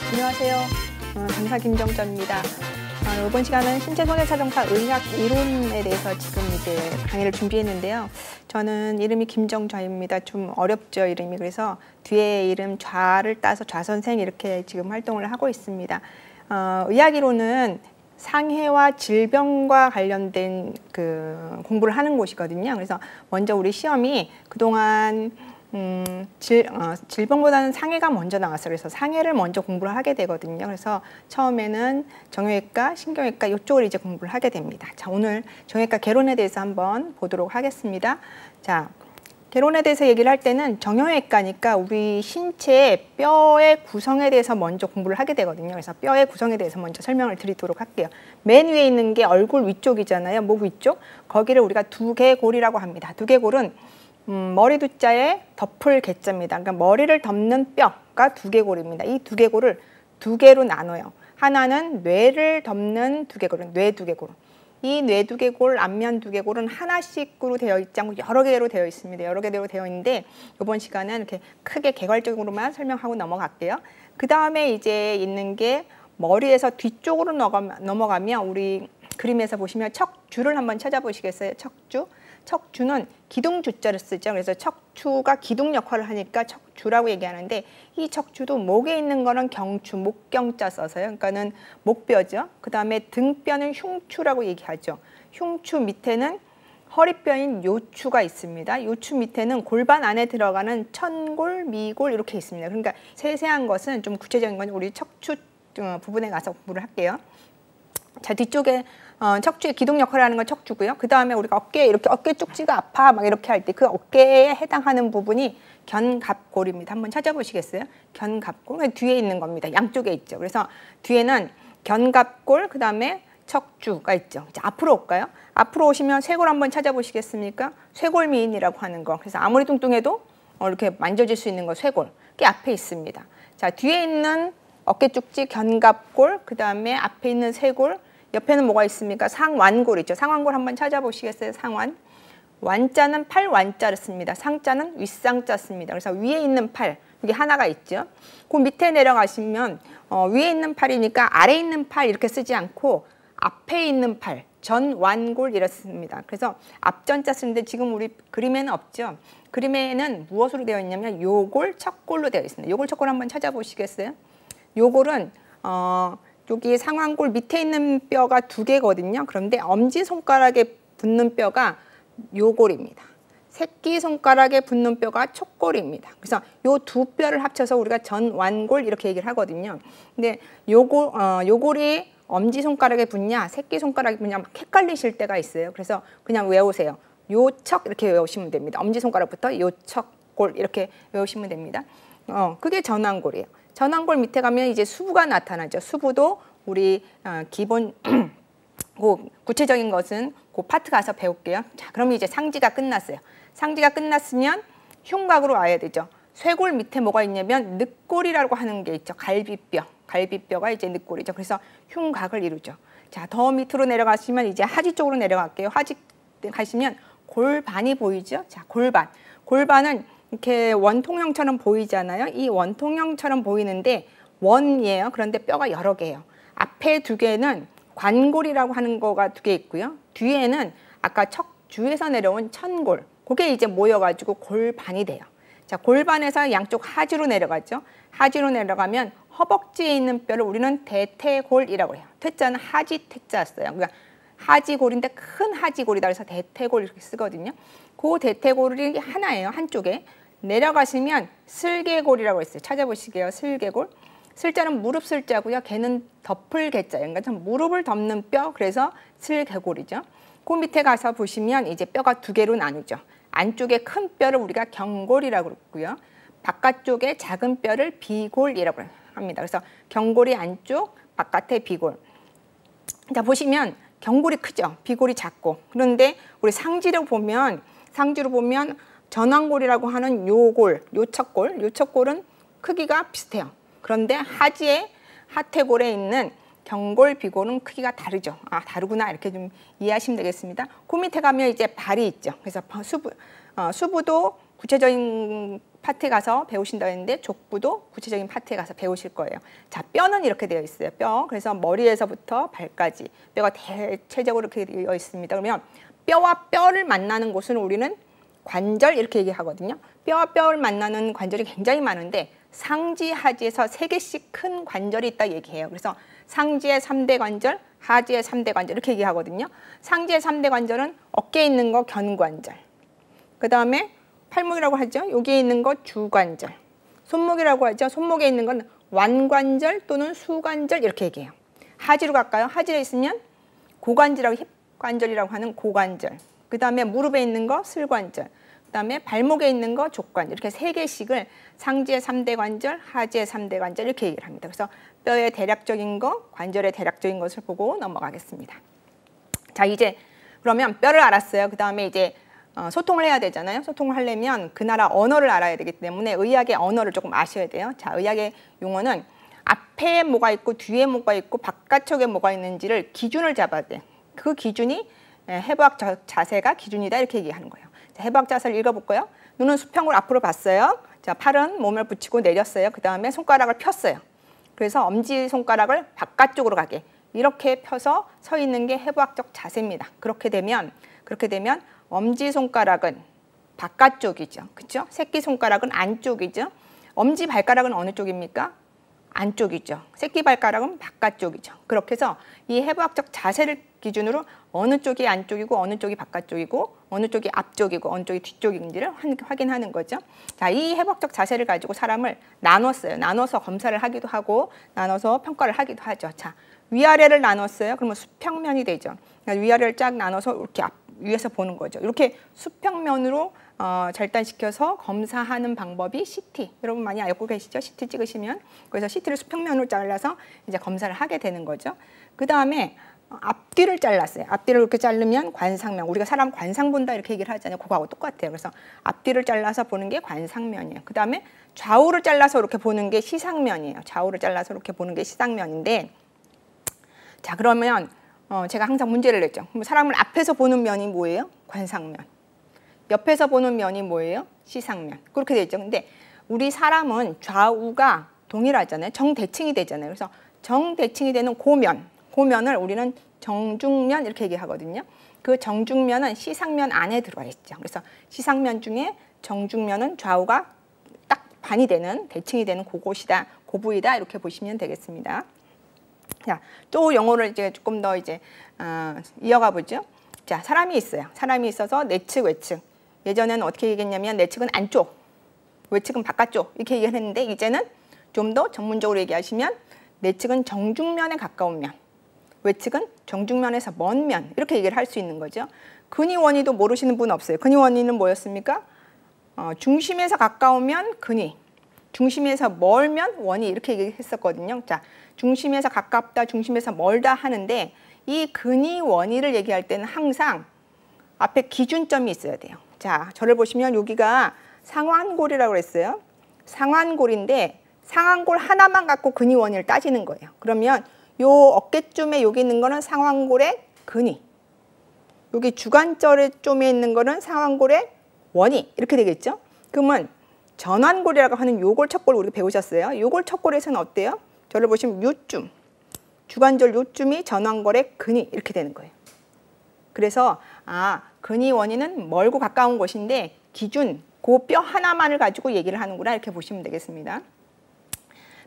안녕하세요. 강사 김정전입니다. 이번 시간은 신체 손해차정사 의학 이론에 대해서 지금 이제 강의를 준비했는데요. 저는 이름이 김정전입니다. 좀 어렵죠, 이름이. 그래서 뒤에 이름 좌를 따서 좌선생 이렇게 지금 활동을 하고 있습니다. 의학 이론은 상해와 질병과 관련된 공부를 하는 곳이거든요. 그래서 먼저 우리 시험이 그동안 질병보다는 상해가 먼저 나왔어요. 그래서 상해를 먼저 공부를 하게 되거든요. 그래서 처음에는 정형외과, 신경외과 이쪽을 이제 공부를 하게 됩니다. 자, 오늘 정형외과 개론에 대해서 한번 보도록 하겠습니다. 자, 개론에 대해서 얘기를 할 때는 정형외과니까 우리 신체의 뼈의 구성에 대해서 먼저 공부를 하게 되거든요. 그래서 뼈의 구성에 대해서 먼저 설명을 드리도록 할게요. 맨 위에 있는 게 얼굴 위쪽이잖아요. 목 위쪽. 거기를 우리가 두개골이라고 합니다. 두개골은 머리 두자에 덮을 개자입니다. 그러니까 머리를 덮는 뼈가 두개골입니다. 이 두개골을 두 개로 나눠요. 하나는 뇌를 덮는 두개골은 뇌두개골. 이 뇌두개골, 안면 두개골은 하나씩으로 되어 있지 않고 여러 개로 되어 있습니다. 여러 개로 되어 있는데 이번 시간은 이렇게 크게 개괄적으로만 설명하고 넘어갈게요. 그 다음에 이제 있는 게 머리에서 뒤쪽으로 넘어가면 우리 그림에서 보시면 척추를 한번 찾아보시겠어요? 척추. 척추는 기둥주자를 쓰죠. 그래서 척추가 기둥 역할을 하니까 척추라고 얘기하는데 이 척추도 목에 있는 거는 경추, 목경자 써서요. 그러니까는 목뼈죠. 그 다음에 등뼈는 흉추라고 얘기하죠. 흉추 밑에는 허리뼈인 요추가 있습니다. 요추 밑에는 골반 안에 들어가는 천골, 미골 이렇게 있습니다. 그러니까 세세한 것은 좀 구체적인 건 우리 척추 부분에 가서 공부를 할게요. 자, 뒤쪽에 척추의 기둥 역할을 하는 건 척추고요. 그 다음에 우리가 어깨 쪽지가 아파 막 이렇게 할 때 그 어깨에 해당하는 부분이 견갑골입니다. 한번 찾아보시겠어요? 견갑골. 뒤에 있는 겁니다. 양쪽에 있죠. 그래서 뒤에는 견갑골, 그 다음에 척추가 있죠. 이제 앞으로 올까요? 앞으로 오시면 쇄골 한번 찾아보시겠습니까? 쇄골미인이라고 하는 거. 그래서 아무리 뚱뚱해도 이렇게 만져질 수 있는 거 쇄골. 그게 앞에 있습니다. 자, 뒤에 있는 어깨 쪽지, 견갑골, 그 다음에 앞에 있는 쇄골, 옆에는 뭐가 있습니까? 상완골 있죠. 상완골 한번 찾아보시겠어요? 상완. 완자는 팔완자를 씁니다. 상자는 윗상자 씁니다. 그래서 위에 있는 팔, 여기 하나가 있죠. 그 밑에 내려가시면 위에 있는 팔이니까 아래에 있는 팔 이렇게 쓰지 않고 앞에 있는 팔, 전완골 이렇게 씁니다. 그래서 앞전자 쓰는데 지금 우리 그림에는 없죠. 그림에는 무엇으로 되어 있냐면 요골, 척골로 되어 있습니다. 요골, 척골 한번 찾아보시겠어요? 요골은 여기 상완골 밑에 있는 뼈가 두 개거든요. 그런데 엄지손가락에 붙는 뼈가 요골입니다. 새끼손가락에 붙는 뼈가 촉골입니다. 그래서 요 두 뼈를 합쳐서 우리가 전완골 이렇게 얘기를 하거든요. 근데 요골이 엄지손가락에 붙냐 새끼손가락에 붙냐 막 헷갈리실 때가 있어요. 그래서 그냥 외우세요. 요척 이렇게 외우시면 됩니다. 엄지손가락부터 요척골 이렇게 외우시면 됩니다. 그게 전완골이에요. 전완골 밑에 가면 이제 수부가 나타나죠. 수부도 우리 기본 구체적인 것은 그 파트 가서 배울게요. 자, 그러면 이제 상지가 끝났어요. 상지가 끝났으면 흉곽으로 와야 되죠. 쇄골 밑에 뭐가 있냐면 늑골이라고 하는 게 있죠. 갈비뼈. 갈비뼈가 이제 늑골이죠. 그래서 흉곽을 이루죠. 자, 더 밑으로 내려가시면 이제 하지 쪽으로 내려갈게요. 하지 가시면 골반이 보이죠. 자, 골반. 골반은 이렇게 원통형처럼 보이잖아요. 이 원통형처럼 보이는데 원이에요. 그런데 뼈가 여러 개예요. 앞에 두 개는 관골이라고 하는 거가 두 개 있고요. 뒤에는 아까 척추에서 내려온 천골. 그게 이제 모여가지고 골반이 돼요. 자, 골반에서 양쪽 하지로 내려가죠. 하지로 내려가면 허벅지에 있는 뼈를 우리는 대퇴골이라고 해요. 퇴자는 하지 퇴자 써요. 그러니까 하지골인데 큰 하지골이다 그래서 대퇴골 이렇게 쓰거든요. 그 대퇴골이 하나예요. 한쪽에. 내려가시면 슬개골이라고 했어요. 찾아보시게요. 슬개골. 슬자는 무릎 슬자고요. 개는 덮을 개자예요. 그러니까 무릎을 덮는 뼈. 그래서 슬개골이죠. 그 밑에 가서 보시면 이제 뼈가 두 개로 나누죠. 안쪽에 큰 뼈를 우리가 경골이라고 그러고요. 바깥쪽에 작은 뼈를 비골이라고 합니다. 그래서 경골이 안쪽, 바깥에 비골. 자, 보시면 경골이 크죠. 비골이 작고. 그런데 우리 상지로 보면 전완골이라고 하는 요골, 요척골은 크기가 비슷해요. 그런데 하지에 하퇴골에 있는 경골, 비골은 크기가 다르죠. 아, 다르구나 이렇게 좀 이해하시면 되겠습니다. 그 밑에 가면 이제 발이 있죠. 그래서 수부도 구체적인 파트에 가서 배우신다고 했는데 족부도 구체적인 파트에 가서 배우실 거예요. 자, 뼈는 이렇게 되어 있어요. 뼈. 그래서 머리에서부터 발까지 뼈가 대체적으로 이렇게 되어 있습니다. 그러면 뼈와 뼈를 만나는 곳은 우리는 관절 이렇게 얘기하거든요. 뼈와 뼈를 만나는 관절이 굉장히 많은데 상지, 하지에서 3개씩 큰 관절이 있다 얘기해요. 그래서 상지의 3대 관절, 하지의 3대 관절 이렇게 얘기하거든요. 상지의 3대 관절은 어깨에 있는 거 견관절, 그 다음에 팔목이라고 하죠. 여기에 있는 거 주관절, 손목이라고 하죠. 손목에 있는 건 완관절 또는 수관절 이렇게 얘기해요. 하지로 갈까요? 하지에 있으면 고관절이라고 힙관절이라고 하는 고관절, 그 다음에 무릎에 있는 거 슬관절, 그 다음에 발목에 있는 거 족관절 이렇게 3개씩을 상지의 3대 관절, 하지의 3대 관절 이렇게 얘기를 합니다. 그래서 뼈의 대략적인 거, 관절의 대략적인 것을 보고 넘어가겠습니다. 자, 이제 그러면 뼈를 알았어요. 그 다음에 이제 소통을 해야 되잖아요. 소통을 하려면 그 나라 언어를 알아야 되기 때문에 의학의 언어를 조금 아셔야 돼요. 자, 의학의 용어는 앞에 뭐가 있고 뒤에 뭐가 있고 바깥쪽에 뭐가 있는지를 기준을 잡아야 돼. 그 기준이 해부학 자세가 기준이다 이렇게 얘기하는 거예요. 자, 해부학 자세를 읽어볼까요? 눈은 수평으로 앞으로 봤어요. 자, 팔은 몸을 붙이고 내렸어요. 그 다음에 손가락을 폈어요. 그래서 엄지손가락을 바깥쪽으로 가게 이렇게 펴서 서 있는 게 해부학적 자세입니다. 그렇게 되면 엄지손가락은 바깥쪽이죠. 그렇죠? 새끼손가락은 안쪽이죠. 엄지발가락은 어느 쪽입니까? 안쪽이죠. 새끼발가락은 바깥쪽이죠. 그렇게 해서 이 해부학적 자세를 기준으로 어느 쪽이 안쪽이고 어느 쪽이 바깥쪽이고 어느 쪽이 앞쪽이고 어느 쪽이 뒤쪽인지를 확인하는 거죠. 자, 이 해부학적 자세를 가지고 사람을 나눴어요. 나눠서 검사를 하기도 하고 나눠서 평가를 하기도 하죠. 자, 위아래를 나눴어요. 그러면 수평면이 되죠. 그러니까 위아래를 쫙 나눠서 이렇게 위에서 보는 거죠. 이렇게 수평면으로 절단시켜서 검사하는 방법이 CT. 여러분 많이 알고 계시죠? CT 찍으시면. 그래서 CT를 수평면으로 잘라서 이제 검사를 하게 되는 거죠. 그 다음에 앞뒤를 잘랐어요. 앞뒤를 이렇게 자르면 관상면. 우리가 사람 관상 본다 이렇게 얘기를 하잖아요. 그거하고 똑같아요. 그래서 앞뒤를 잘라서 보는 게 관상면이에요. 그 다음에 좌우를 잘라서 이렇게 보는 게 시상면이에요. 좌우를 잘라서 이렇게 보는 게 시상면인데, 자, 그러면 제가 항상 문제를 냈죠. 그럼 사람을 앞에서 보는 면이 뭐예요? 관상면. 옆에서 보는 면이 뭐예요? 시상면. 그렇게 돼 있죠. 근데 우리 사람은 좌우가 동일하잖아요. 정대칭이 되잖아요. 그래서 정대칭이 되는 고면을 우리는 정중면 이렇게 얘기하거든요. 그 정중면은 시상면 안에 들어가 있죠. 그래서 시상면 중에 정중면은 좌우가 딱 반이 되는, 대칭이 되는 그곳이다, 그 부위다 이렇게 보시면 되겠습니다. 자, 또 영어를 이제 조금 더 이제 이어가 보죠. 자, 사람이 있어요. 사람이 있어서 내측, 외측. 예전에는 어떻게 얘기했냐면 내측은 안쪽, 외측은 바깥쪽 이렇게 얘기했는데 이제는 좀 더 전문적으로 얘기하시면 내측은 정중면에 가까운 면, 외측은 정중면에서 먼 면 이렇게 얘기를 할 수 있는 거죠. 근위 원위도 모르시는 분 없어요. 근위 원위는 뭐였습니까? 중심에서 가까우면 근위, 중심에서 멀면 원위 이렇게 얘기했었거든요. 자, 중심에서 가깝다, 중심에서 멀다 하는데 이 근위 원위를 얘기할 때는 항상 앞에 기준점이 있어야 돼요. 자, 저를 보시면 여기가 상완골이라고 그랬어요. 상완골인데 상완골 하나만 갖고 근위 원위를 따지는 거예요. 그러면 요 어깨쯤에 여기 있는 거는 상완골의 근위, 여기 주관절에 좀에 있는 거는 상완골의 원위 이렇게 되겠죠. 그러면 전완골이라고 하는 요골 척골 우리가 배우셨어요. 요골 척골에서는 어때요? 저를 보시면 요쯤, 주관절 요쯤이 전완골의 근위 이렇게 되는 거예요. 그래서 근위 원위는 멀고 가까운 곳인데 기준, 그 뼈 하나만을 가지고 얘기를 하는구나 이렇게 보시면 되겠습니다.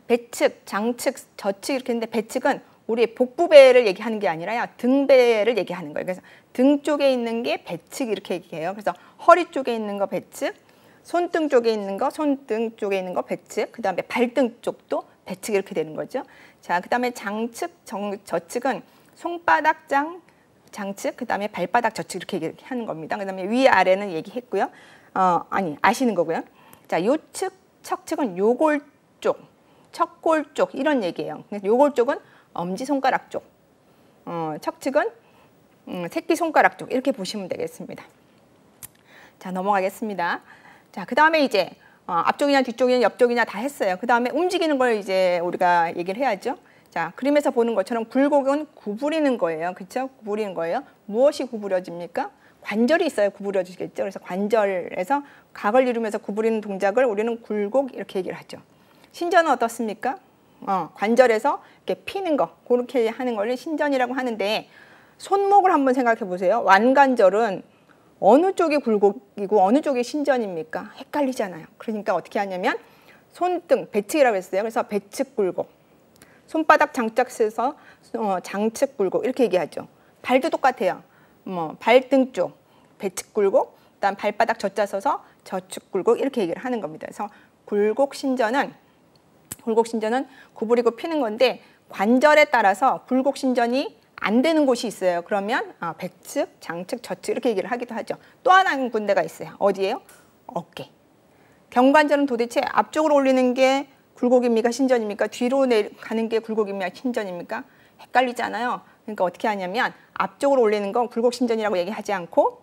배측, 장측, 저측 이렇게 했는데 배측은 우리 복부배를 얘기하는 게 아니라요. 등배를 얘기하는 거예요. 그래서 등 쪽에 있는 게 배측 이렇게 얘기해요. 그래서 허리 쪽에 있는 거 배측, 손등 쪽에 있는 거, 손등 쪽에 있는 거 배측, 그 다음에 발등 쪽도 배측 이렇게 되는 거죠. 자, 그 다음에 장측, 저측은 손바닥 장측, 그 다음에 발바닥 저측 이렇게 얘기하는 겁니다. 그 다음에 위아래는 얘기했고요. 아시는 거고요. 자, 요측, 척측은 요골 쪽, 척골 쪽 이런 얘기예요. 요골 쪽은 엄지손가락 쪽, 척측은 새끼손가락 쪽 이렇게 보시면 되겠습니다. 자, 넘어가겠습니다. 자, 그 다음에 이제 앞쪽이냐 뒤쪽이냐 옆쪽이냐 다 했어요. 그 다음에 움직이는 걸 이제 우리가 얘기를 해야죠. 자, 그림에서 보는 것처럼 굴곡은 구부리는 거예요. 그렇죠? 구부리는 거예요. 무엇이 구부려집니까? 관절이 있어야 구부려지겠죠. 그래서 관절에서 각을 이루면서 구부리는 동작을 우리는 굴곡 이렇게 얘기를 하죠. 신전은 어떻습니까? 관절에서 이렇게 피는 거, 그렇게 하는 걸 신전이라고 하는데, 손목을 한번 생각해 보세요. 완관절은 어느 쪽이 굴곡이고 어느 쪽이 신전입니까? 헷갈리잖아요. 그러니까 어떻게 하냐면 손등, 배측이라고 했어요. 그래서 배측 굴곡, 손바닥 장착해서 장측 굴곡 이렇게 얘기하죠. 발도 똑같아요. 발등 쪽 배측 굴곡, 그다음 발바닥 젖자 서서 저축 굴곡 이렇게 얘기를 하는 겁니다. 그래서 굴곡 신전은 구부리고 피는 건데, 관절에 따라서 굴곡 신전이 안 되는 곳이 있어요. 그러면 배측, 장측, 저측 이렇게 얘기를 하기도 하죠. 또 하나의 군데가 있어요. 어디예요? 어깨. 경관절은 도대체 앞쪽으로 올리는 게 굴곡입니까? 신전입니까? 뒤로 가는 게 굴곡입니까? 신전입니까? 헷갈리잖아요. 그러니까 어떻게 하냐면 앞쪽으로 올리는 건 굴곡 신전이라고 얘기하지 않고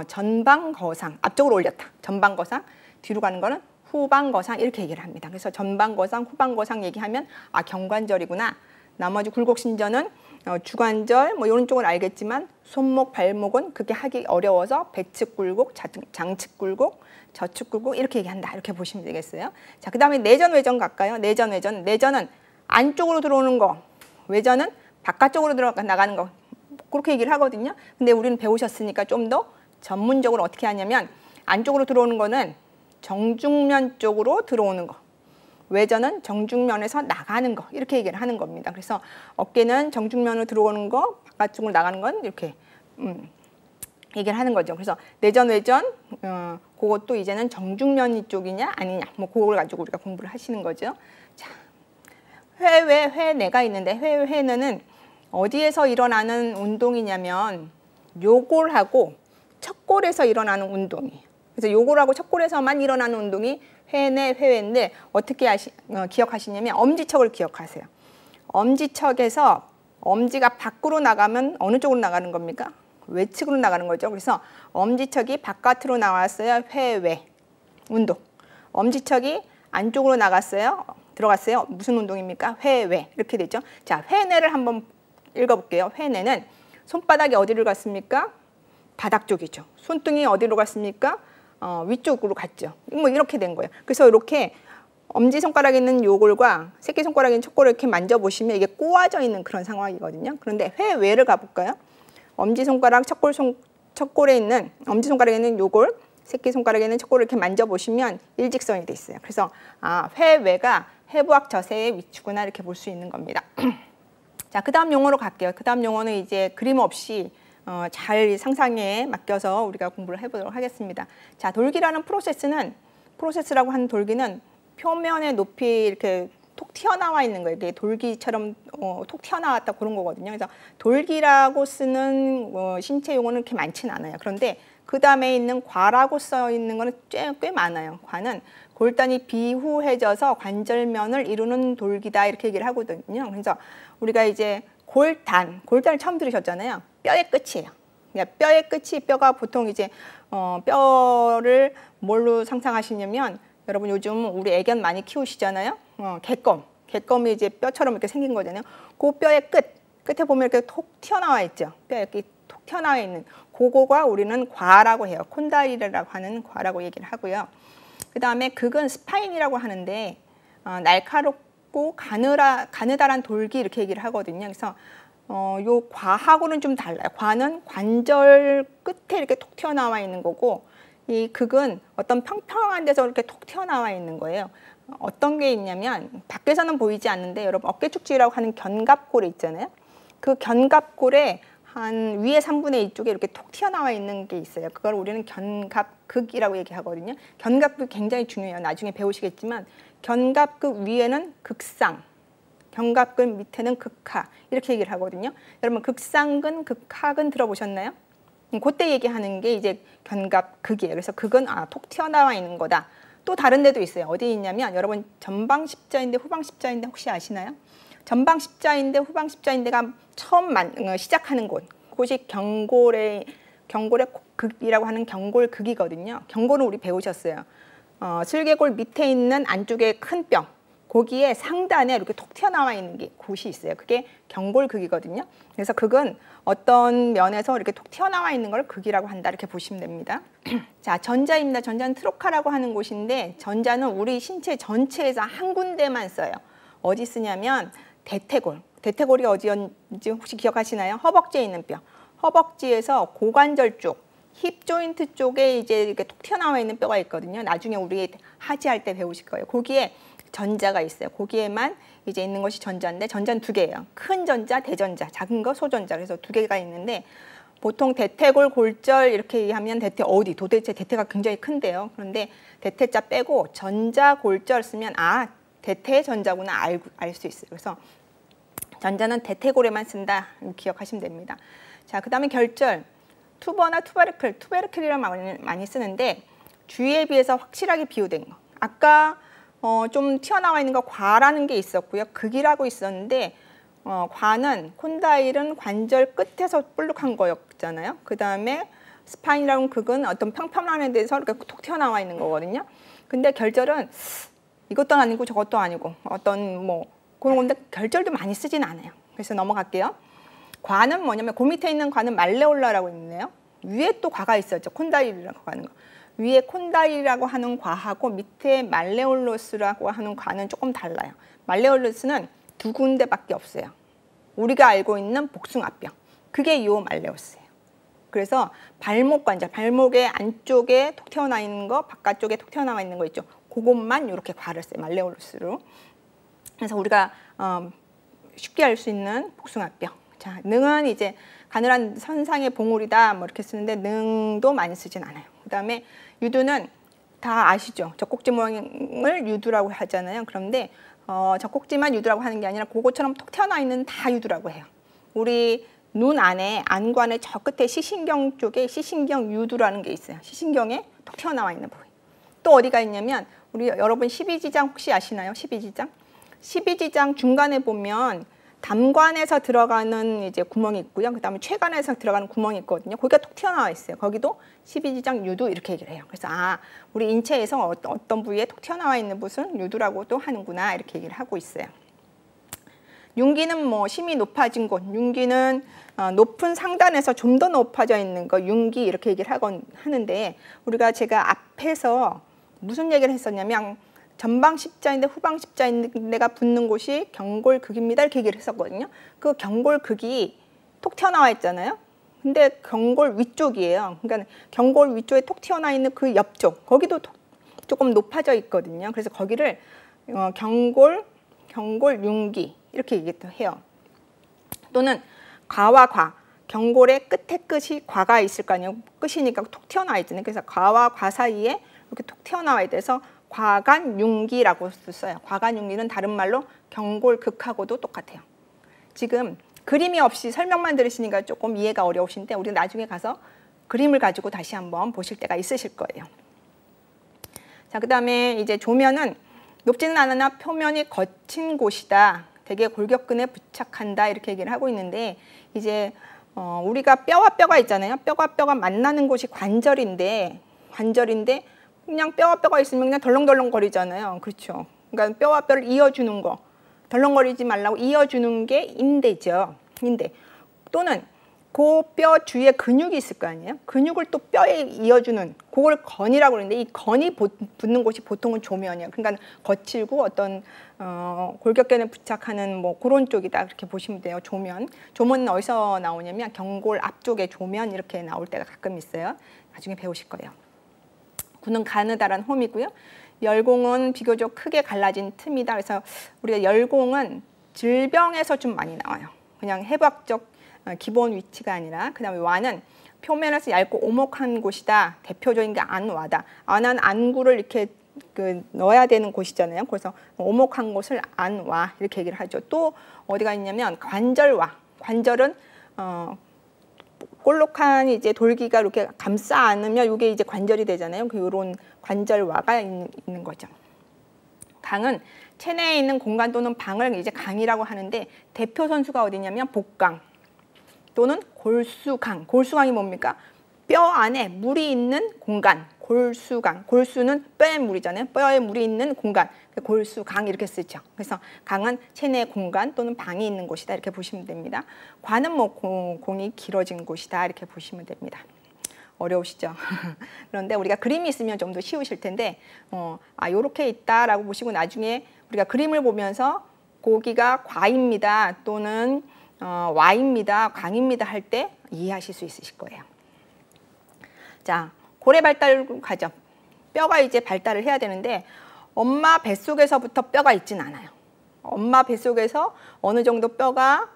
전방거상, 앞쪽으로 올렸다. 전방거상, 뒤로 가는 거는 후방거상 이렇게 얘기를 합니다. 그래서 전방거상, 후방거상 얘기하면 경관절이구나. 나머지 굴곡 신전은 주관절 이런 쪽은 알겠지만 손목, 발목은 그게 하기 어려워서 배측 굴곡, 장측 굴곡, 저축 굴곡 이렇게 얘기한다. 이렇게 보시면 되겠어요. 자, 그다음에 내전, 외전 갈까요? 내전, 외전. 내전은 안쪽으로 들어오는 거, 외전은 바깥쪽으로 나가는 거. 그렇게 얘기를 하거든요. 근데 우리는 배우셨으니까 좀 더 전문적으로 어떻게 하냐면 안쪽으로 들어오는 거는 정중면 쪽으로 들어오는 거, 외전은 정중면에서 나가는 거 이렇게 얘기를 하는 겁니다. 그래서 어깨는 정중면으로 들어오는 거, 바깥쪽으로 나가는 건 이렇게 얘기를 하는 거죠. 그래서 내전, 외전 그것도 이제는 정중면 이쪽이냐 아니냐 그걸 가지고 우리가 공부를 하시는 거죠. 자, 회외, 회내가 있는데 회내는 어디에서 일어나는 운동이냐면 요골하고 척골에서 일어나는 운동이에요. 그래서 요골하고 척골에서만 일어나는 운동이 회내, 회외인데 어떻게 기억하시냐면 엄지척을 기억하세요. 엄지척에서 엄지가 밖으로 나가면 어느 쪽으로 나가는 겁니까? 외측으로 나가는 거죠. 그래서 엄지척이 바깥으로 나왔어요. 회외 운동. 엄지척이 안쪽으로 들어갔어요. 무슨 운동입니까? 회외 이렇게 되죠. 자, 회내를 한번 읽어볼게요. 회내는 손바닥이 어디로 갔습니까? 바닥 쪽이죠. 손등이 어디로 갔습니까? 위쪽으로 갔죠. 이렇게 된 거예요. 그래서 이렇게 엄지손가락에 있는 요골과 새끼손가락에 있는 척골을 이렇게 만져보시면 이게 꼬아져 있는 그런 상황이거든요. 그런데 회외를 가볼까요? 엄지손가락, 척골에 있는 엄지손가락에 있는 요골, 새끼손가락에 있는 척골을 이렇게 만져보시면 일직선이 돼 있어요. 그래서 회외가 해부학 자세의 위치구나 이렇게 볼 수 있는 겁니다. 자, 그 다음 용어로 갈게요. 그 다음 용어는 이제 그림 없이 잘 상상에 맡겨서 우리가 공부를 해보도록 하겠습니다. 자, 돌기라는 프로세스라고 하는 돌기는 표면의 높이 이렇게 톡 튀어나와 있는 거예요. 이게 돌기처럼 톡 튀어나왔다 그런 거거든요. 그래서 돌기라고 쓰는 신체 용어는 그렇게 많지는 않아요. 그런데 그 다음에 있는 과라고 써 있는 거는 꽤 많아요. 과는 골단이 비후해져서 관절면을 이루는 돌기다 이렇게 얘기를 하거든요. 그래서 우리가 이제 골단을 처음 들으셨잖아요. 뼈의 끝이에요. 그러니까 뼈의 끝이 뼈가 보통 이제 뼈를 뭘로 상상하시냐면 여러분 요즘 우리 애견 많이 키우시잖아요. 객검이 이제 뼈처럼 이렇게 생긴 거잖아요. 그 뼈의 끝에 보면 이렇게 톡 튀어나와 있죠. 뼈 이렇게 톡 튀어나와 있는 그거가 우리는 과라고 해요. 콘다일이라고 하는 과라고 얘기를 하고요. 그 다음에 극은 스파인이라고 하는데 날카롭고 가느다란 돌기 이렇게 얘기를 하거든요. 그래서 요 과하고는 좀 달라요. 과는 관절 끝에 이렇게 톡 튀어나와 있는 거고 이 극은 어떤 평평한 데서 이렇게 톡 튀어나와 있는 거예요. 어떤 게 있냐면 밖에서는 보이지 않는데 여러분 어깨축지라고 하는 견갑골이 있잖아요. 그 견갑골에 한 위에 3분의 2쪽에 이렇게 톡 튀어나와 있는 게 있어요. 그걸 우리는 견갑극이라고 얘기하거든요. 견갑극 굉장히 중요해요. 나중에 배우시겠지만 견갑극 위에는 극상, 견갑극 밑에는 극하 이렇게 얘기를 하거든요. 여러분 극상근, 극하근 들어보셨나요? 그때 얘기하는 게 이제 견갑극이에요. 그래서 극은 톡 튀어나와 있는 거다. 또 다른 데도 있어요. 어디 있냐면 여러분 전방 십자인대, 후방 십자인대 혹시 아시나요? 전방 십자인대, 후방 십자인대가 처음 시작하는 곳이 경골의 극이라고 하는 경골극이거든요. 경골은 우리 배우셨어요. 슬개골 밑에 있는 안쪽에 큰 뼈, 거기에 상단에 이렇게 톡 튀어나와 있는 곳이 있어요. 그게 경골극이거든요. 그래서 극은 어떤 면에서 이렇게 톡 튀어나와 있는 걸 극이라고 한다 이렇게 보시면 됩니다. 자, 전자입니다. 전자는 트로카라고 하는 곳인데 전자는 우리 신체 전체에서 한 군데만 써요. 어디 쓰냐면 대퇴골. 대퇴골이 어디였는지 혹시 기억하시나요? 허벅지에 있는 뼈. 허벅지에서 고관절 쪽, 힙 조인트 쪽에 이제 이렇게 톡 튀어나와 있는 뼈가 있거든요. 나중에 우리 하지할 때 배우실 거예요. 거기에 전자가 있어요. 거기에만 이제 있는 것이 전자인데 전자는 두 개예요. 큰 전자, 대전자, 작은 거 소전자. 그래서 두 개가 있는데 보통 대퇴골, 골절 이렇게 하면 대퇴 어디? 도대체 대퇴가 굉장히 큰데요. 그런데 대퇴자 빼고 전자, 골절 쓰면 아, 대퇴 전자구나 알 수 있어요. 그래서 전자는 대퇴골에만 쓴다. 기억하시면 됩니다. 자, 그 다음에 결절. 투버나 투베르클, 투베르클이라고 많이 쓰는데 주위에 비해서 확실하게 비유된 거. 아까 좀 튀어나와 있는 거 과라는 게 있었고요. 극이라고 있었는데 과는 콘다일은 관절 끝에서 볼록한 거였잖아요. 그 다음에 스파인이라는 극은 어떤 평평함에 대해서 이렇게 톡 튀어나와 있는 거거든요. 근데 결절은 이것도 아니고 저것도 아니고 어떤 뭐 그런 건데 결절도 많이 쓰진 않아요. 그래서 넘어갈게요. 과는 뭐냐면 그 밑에 있는 과는 말레올라라고 있네요. 위에 또 과가 있었죠. 콘다일이라고 하는 거. 위에 콘다일이라고 하는 과하고 밑에 말레올로스라고 하는 과는 조금 달라요. 말레올로스는 두 군데밖에 없어요. 우리가 알고 있는 복숭아뼈. 그게 요 말레오스예요. 그래서 발목 관절, 발목의 안쪽에 톡 튀어나와 있는 거, 바깥쪽에 톡 튀어나와 있는 거 있죠. 그것만 이렇게 과를 써요. 말레올로스로. 그래서 우리가 쉽게 알 수 있는 복숭아뼈. 자, 능은 이제 가늘한 선상의 봉우리다 뭐 이렇게 쓰는데 능도 많이 쓰진 않아요. 그다음에 유두는 다 아시죠? 젖꼭지 모양을 유두라고 하잖아요. 그런데 젖꼭지만 유두라고 하는 게 아니라 그것처럼 톡 튀어나와 있는 다 유두라고 해요. 우리 눈 안에 안관의 저 끝에 시신경 쪽에 시신경 유두라는 게 있어요. 시신경에 톡 튀어나와 있는 부분. 또 어디가 있냐면 우리 여러분 12지장 혹시 아시나요? 12지장? 12지장 중간에 보면 담관에서 들어가는 이제 구멍이 있고요. 그다음에 최관에서 들어가는 구멍이 있거든요. 거기가 톡 튀어나와 있어요. 거기도 12지장 유두 이렇게 얘기를 해요. 그래서 아, 우리 인체에서 어떤 부위에 톡 튀어나와 있는 곳은 유두라고도 하는구나 이렇게 얘기를 하고 있어요. 융기는 뭐 심이 높아진 곳, 융기는 높은 상단에서 좀 더 높아져 있는 거, 융기 이렇게 얘기를 하는데 제가 앞에서 무슨 얘기를 했었냐면 전방 십자인데 후방 십자인데가 붙는 곳이 경골극입니다 이렇게 얘기를 했었거든요. 그 경골극이 톡 튀어나와 있잖아요. 근데 경골 위쪽이에요. 그러니까 경골 위쪽에 톡 튀어나와 있는 그 옆쪽, 거기도 조금 높아져 있거든요. 그래서 거기를 경골 융기 이렇게 얘기도 해요. 또는 과와 과, 경골의 끝에 끝이 과가 있을 거 아니에요. 끝이니까 톡 튀어나와 있잖아요. 그래서 과와 과 사이에 이렇게 톡 튀어나와야 돼서 과간융기라고 써요. 과간융기는 다른 말로 경골극하고도 똑같아요. 지금 그림이 없이 설명만 들으시니까 조금 이해가 어려우신데 우리 나중에 가서 그림을 가지고 다시 한번 보실 때가 있으실 거예요. 자, 그다음에 이제 조면은 높지는 않으나 표면이 거친 곳이다. 대개 골격근에 부착한다 이렇게 얘기를 하고 있는데 이제 우리가 뼈와 뼈가 있잖아요. 뼈가 뼈가 만나는 곳이 관절인데 그냥 뼈와 뼈가 있으면 그냥 덜렁덜렁 거리잖아요. 그렇죠. 그러니까 뼈와 뼈를 이어주는 거, 덜렁거리지 말라고 이어주는 게 인대죠. 인대. 또는 그 뼈 주위에 근육이 있을 거 아니에요. 근육을 또 뼈에 이어주는 그걸 건이라고 그러는데 이 건이 붙는 곳이 보통은 조면이에요. 그러니까 거칠고 어떤 골격근에 부착하는 뭐 그런 쪽이다 그렇게 보시면 돼요. 조면. 조면은 어디서 나오냐면 경골 앞쪽에 조면 이렇게 나올 때가 가끔 있어요. 나중에 배우실 거예요. 구는 가느다란 홈이고요. 열공은 비교적 크게 갈라진 틈이다. 그래서 우리가 열공은 질병에서 좀 많이 나와요. 그냥 해부학적 기본 위치가 아니라 그다음에 와는 표면에서 얇고 오목한 곳이다. 대표적인 게 안와다. 안은 안구를 이렇게 넣어야 되는 곳이잖아요. 그래서 오목한 곳을 안와 이렇게 얘기를 하죠. 또 어디가 있냐면 관절와. 관절은 볼록한 이제 돌기가 이렇게 감싸 안으면 이게 이제 관절이 되잖아요. 이런 관절와가 있는 거죠. 강은 체내에 있는 공간 또는 방을 이제 강이라고 하는데 대표 선수가 어디냐면 복강 또는 골수강. 골수강이 뭡니까? 뼈 안에 물이 있는 공간, 골수강. 골수는 뼈에 물이잖아요. 뼈에 물이 있는 공간, 골수강 이렇게 쓰죠. 그래서 강은 체내 공간 또는 방이 있는 곳이다 이렇게 보시면 됩니다. 관은 뭐 공이 길어진 곳이다 이렇게 보시면 됩니다. 어려우시죠? 그런데 우리가 그림이 있으면 좀 더 쉬우실 텐데 요렇게 있다라고 보시고 나중에 우리가 그림을 보면서 고기가 과입니다 또는 와입니다, 강입니다 할 때 이해하실 수 있으실 거예요. 자, 고래 발달 과정. 뼈가 이제 발달을 해야 되는데 엄마 뱃속에서부터 뼈가 있진 않아요. 엄마 뱃속에서 어느 정도 뼈가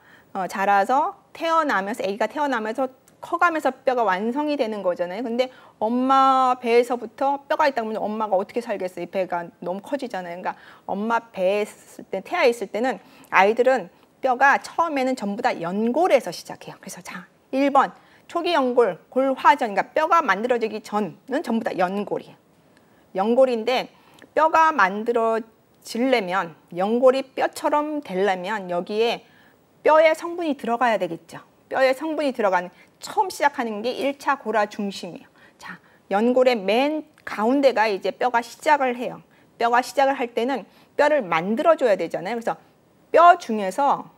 자라서 태어나면서 아기가 태어나면서 커가면서 뼈가 완성이 되는 거잖아요. 근데 엄마 배에서부터 뼈가 있다 보면 엄마가 어떻게 살겠어요? 이 배가 너무 커지잖아요. 그러니까 엄마 배에 있을 때, 태아에 있을 때는 아이들은 뼈가 처음에는 전부 다 연골에서 시작해요. 그래서 자, 1번 초기 연골, 골화전, 그러니까 뼈가 만들어지기 전은 전부 다 연골이에요. 연골인데 뼈가 만들어지려면, 연골이 뼈처럼 되려면 여기에 뼈의 성분이 들어가야 되겠죠. 뼈의 성분이 들어가는 처음 시작하는 게 1차 골화 중심이에요. 자, 연골의 맨 가운데가 이제 뼈가 시작을 해요. 뼈가 시작을 할 때는 뼈를 만들어줘야 되잖아요. 그래서 뼈 중에서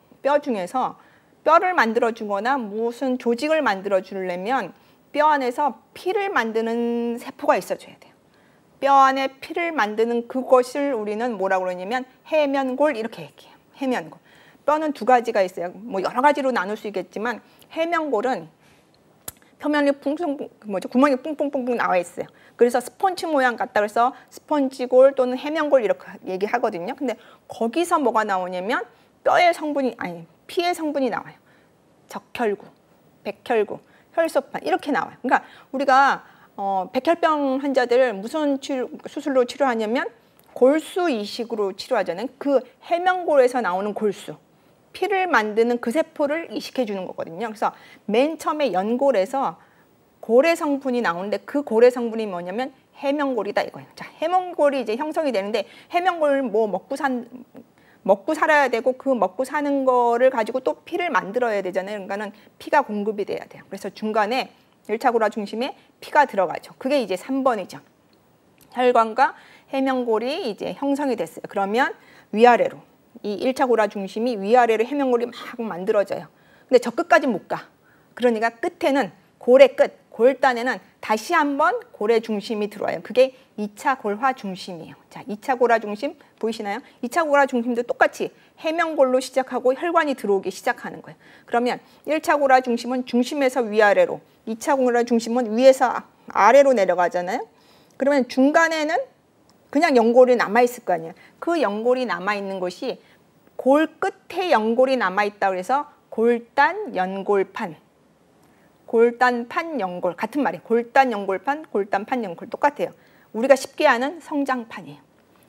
뼈를 만들어주거나 무슨 조직을 만들어주려면 뼈 안에서 피를 만드는 세포가 있어줘야 돼요. 뼈 안에 피를 만드는 그것을 우리는 뭐라고 그러냐면 해면골 이렇게 얘기해요. 해면골. 뼈는 두 가지가 있어요. 뭐 여러 가지로 나눌 수 있겠지만 해면골은 표면이 구멍이 뿡뿡뿡뿡 나와 있어요. 그래서 스펀지 모양 같다 그래서 스펀지골 또는 해면골 이렇게 얘기하거든요. 근데 거기서 뭐가 나오냐면 뼈의 성분이 피의 성분이 나와요. 적혈구, 백혈구, 혈소판 이렇게 나와요. 그러니까 우리가 백혈병 환자들 무슨 수술로 치료하냐면 골수 이식으로 치료하잖아요. 그 해면골에서 나오는 골수, 피를 만드는 그 세포를 이식해 주는 거거든요. 그래서 맨 처음에 연골에서 고래 성분이 나오는데 그 고래 성분이 뭐냐면 해면골이다 이거예요. 자, 해면골이 이제 형성이 되는데 해면골 뭐 먹고 살아야 되고 그 먹고 사는 거를 가지고 또 피를 만들어야 되잖아요. 그러니까는 피가 공급이 돼야 돼요. 그래서 중간에 1차 골화 중심에 피가 들어가죠. 그게 이제 3번이죠. 혈관과 해면골이 이제 형성이 됐어요. 그러면 위아래로 이 1차 골화 중심이 위아래로 해면골이 막 만들어져요. 근데 저 끝까지 못 가. 그러니까 끝에는 고래 끝, 골단에는 다시 한번 고래 중심이 들어와요. 그게 2차 골화 중심이에요. 자, 2차 골화 중심 보이시나요? 2차 골화 중심도 똑같이 해면골로 시작하고 혈관이 들어오기 시작하는 거예요. 그러면 1차 골화 중심은 중심에서 위아래로, 2차 골화 중심은 위에서 아래로 내려가잖아요. 그러면 중간에는 그냥 연골이 남아있을 거 아니에요. 그 연골이 남아있는 것이 골 끝에 연골이 남아있다고 해서 골단, 연골판. 골단판, 연골 같은 말이에요. 골단, 연골판, 골단판, 연골 똑같아요. 우리가 쉽게 아는 성장판이에요.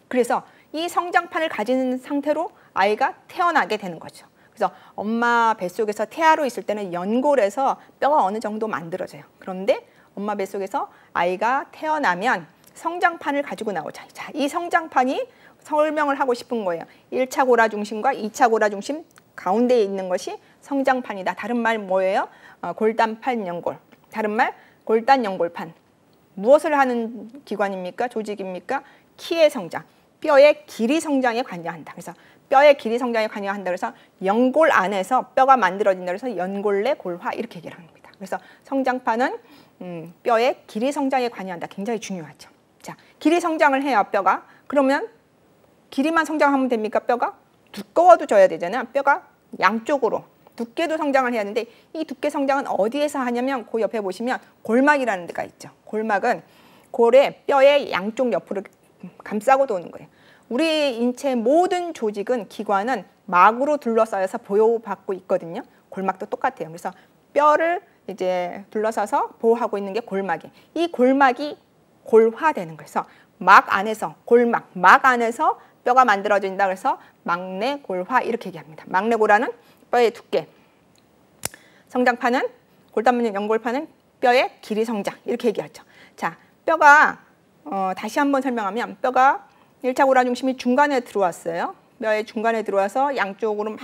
그래서 이 성장판을 가진 상태로 아이가 태어나게 되는 거죠. 그래서 엄마 뱃속에서 태아로 있을 때는 연골에서 뼈가 어느 정도 만들어져요. 그런데 엄마 뱃속에서 아이가 태어나면 성장판을 가지고 나오죠. 자, 이 성장판이 설명을 하고 싶은 거예요. 1차 골화 중심과 2차 골화 중심 가운데에 있는 것이 성장판이다. 다른 말 뭐예요? 골단판 연골. 다른 말 골단 연골판. 무엇을 하는 기관입니까? 조직입니까? 키의 성장. 뼈의 길이 성장에 관여한다. 그래서 뼈의 길이 성장에 관여한다. 그래서 연골 안에서 뼈가 만들어진다. 그래서 연골 내 골화 이렇게 얘기를 합니다. 그래서 성장판은 뼈의 길이 성장에 관여한다. 굉장히 중요하죠. 자, 길이 성장을 해요, 뼈가. 그러면 길이만 성장하면 됩니까, 뼈가? 두꺼워도 져야 되잖아요. 뼈가 양쪽으로 두께도 성장을 해야 하는데 이 두께 성장은 어디에서 하냐면 그 옆에 보시면 골막이라는 데가 있죠. 골막은 골의 뼈의 양쪽 옆으로 감싸고 도는 거예요. 우리 인체 모든 조직은 기관은 막으로 둘러싸여서 보호받고 있거든요. 골막도 똑같아요. 그래서 뼈를 이제 둘러싸서 보호하고 있는 게 골막이에요. 이 골막이 골화되는 거예요. 그래서 막 안에서 막 안에서 뼈가 만들어진다. 그래서 막내골화 이렇게 얘기합니다. 막내골화는 뼈의 두께, 성장판은 골단판 연골판은 뼈의 길이 성장 이렇게 얘기하죠. 자, 뼈가 다시 한번 설명하면 뼈가 1차 골화 중심이 중간에 들어왔어요. 뼈의 중간에 들어와서 양쪽으로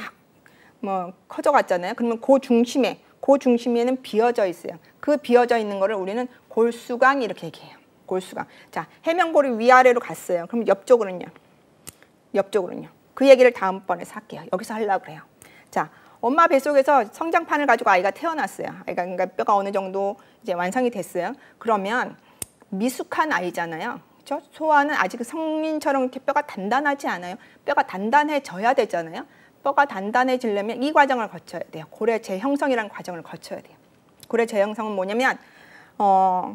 막 커져갔잖아요. 그러면 그 중심에 그 중심에는 비어져 있어요. 그 비어져 있는 거를 우리는 골수강 이렇게 얘기해요. 골수강. 자, 해면골이 위아래로 갔어요. 그럼 옆쪽으로는요. 옆쪽으로는요. 그 얘기를 다음번에 할게요. 여기서 하려고 그래요. 자, 엄마 뱃속에서 성장판을 가지고 아이가 태어났어요. 아이가 그러니까 뼈가 어느 정도 이제 완성이 됐어요. 그러면 미숙한 아이잖아요. 그렇죠? 소아는 아직 성인처럼 이렇게 뼈가 단단하지 않아요. 뼈가 단단해져야 되잖아요. 뼈가 단단해지려면 이 과정을 거쳐야 돼요. 고래 재형성이라는 과정을 거쳐야 돼요. 고래 재형성은 뭐냐면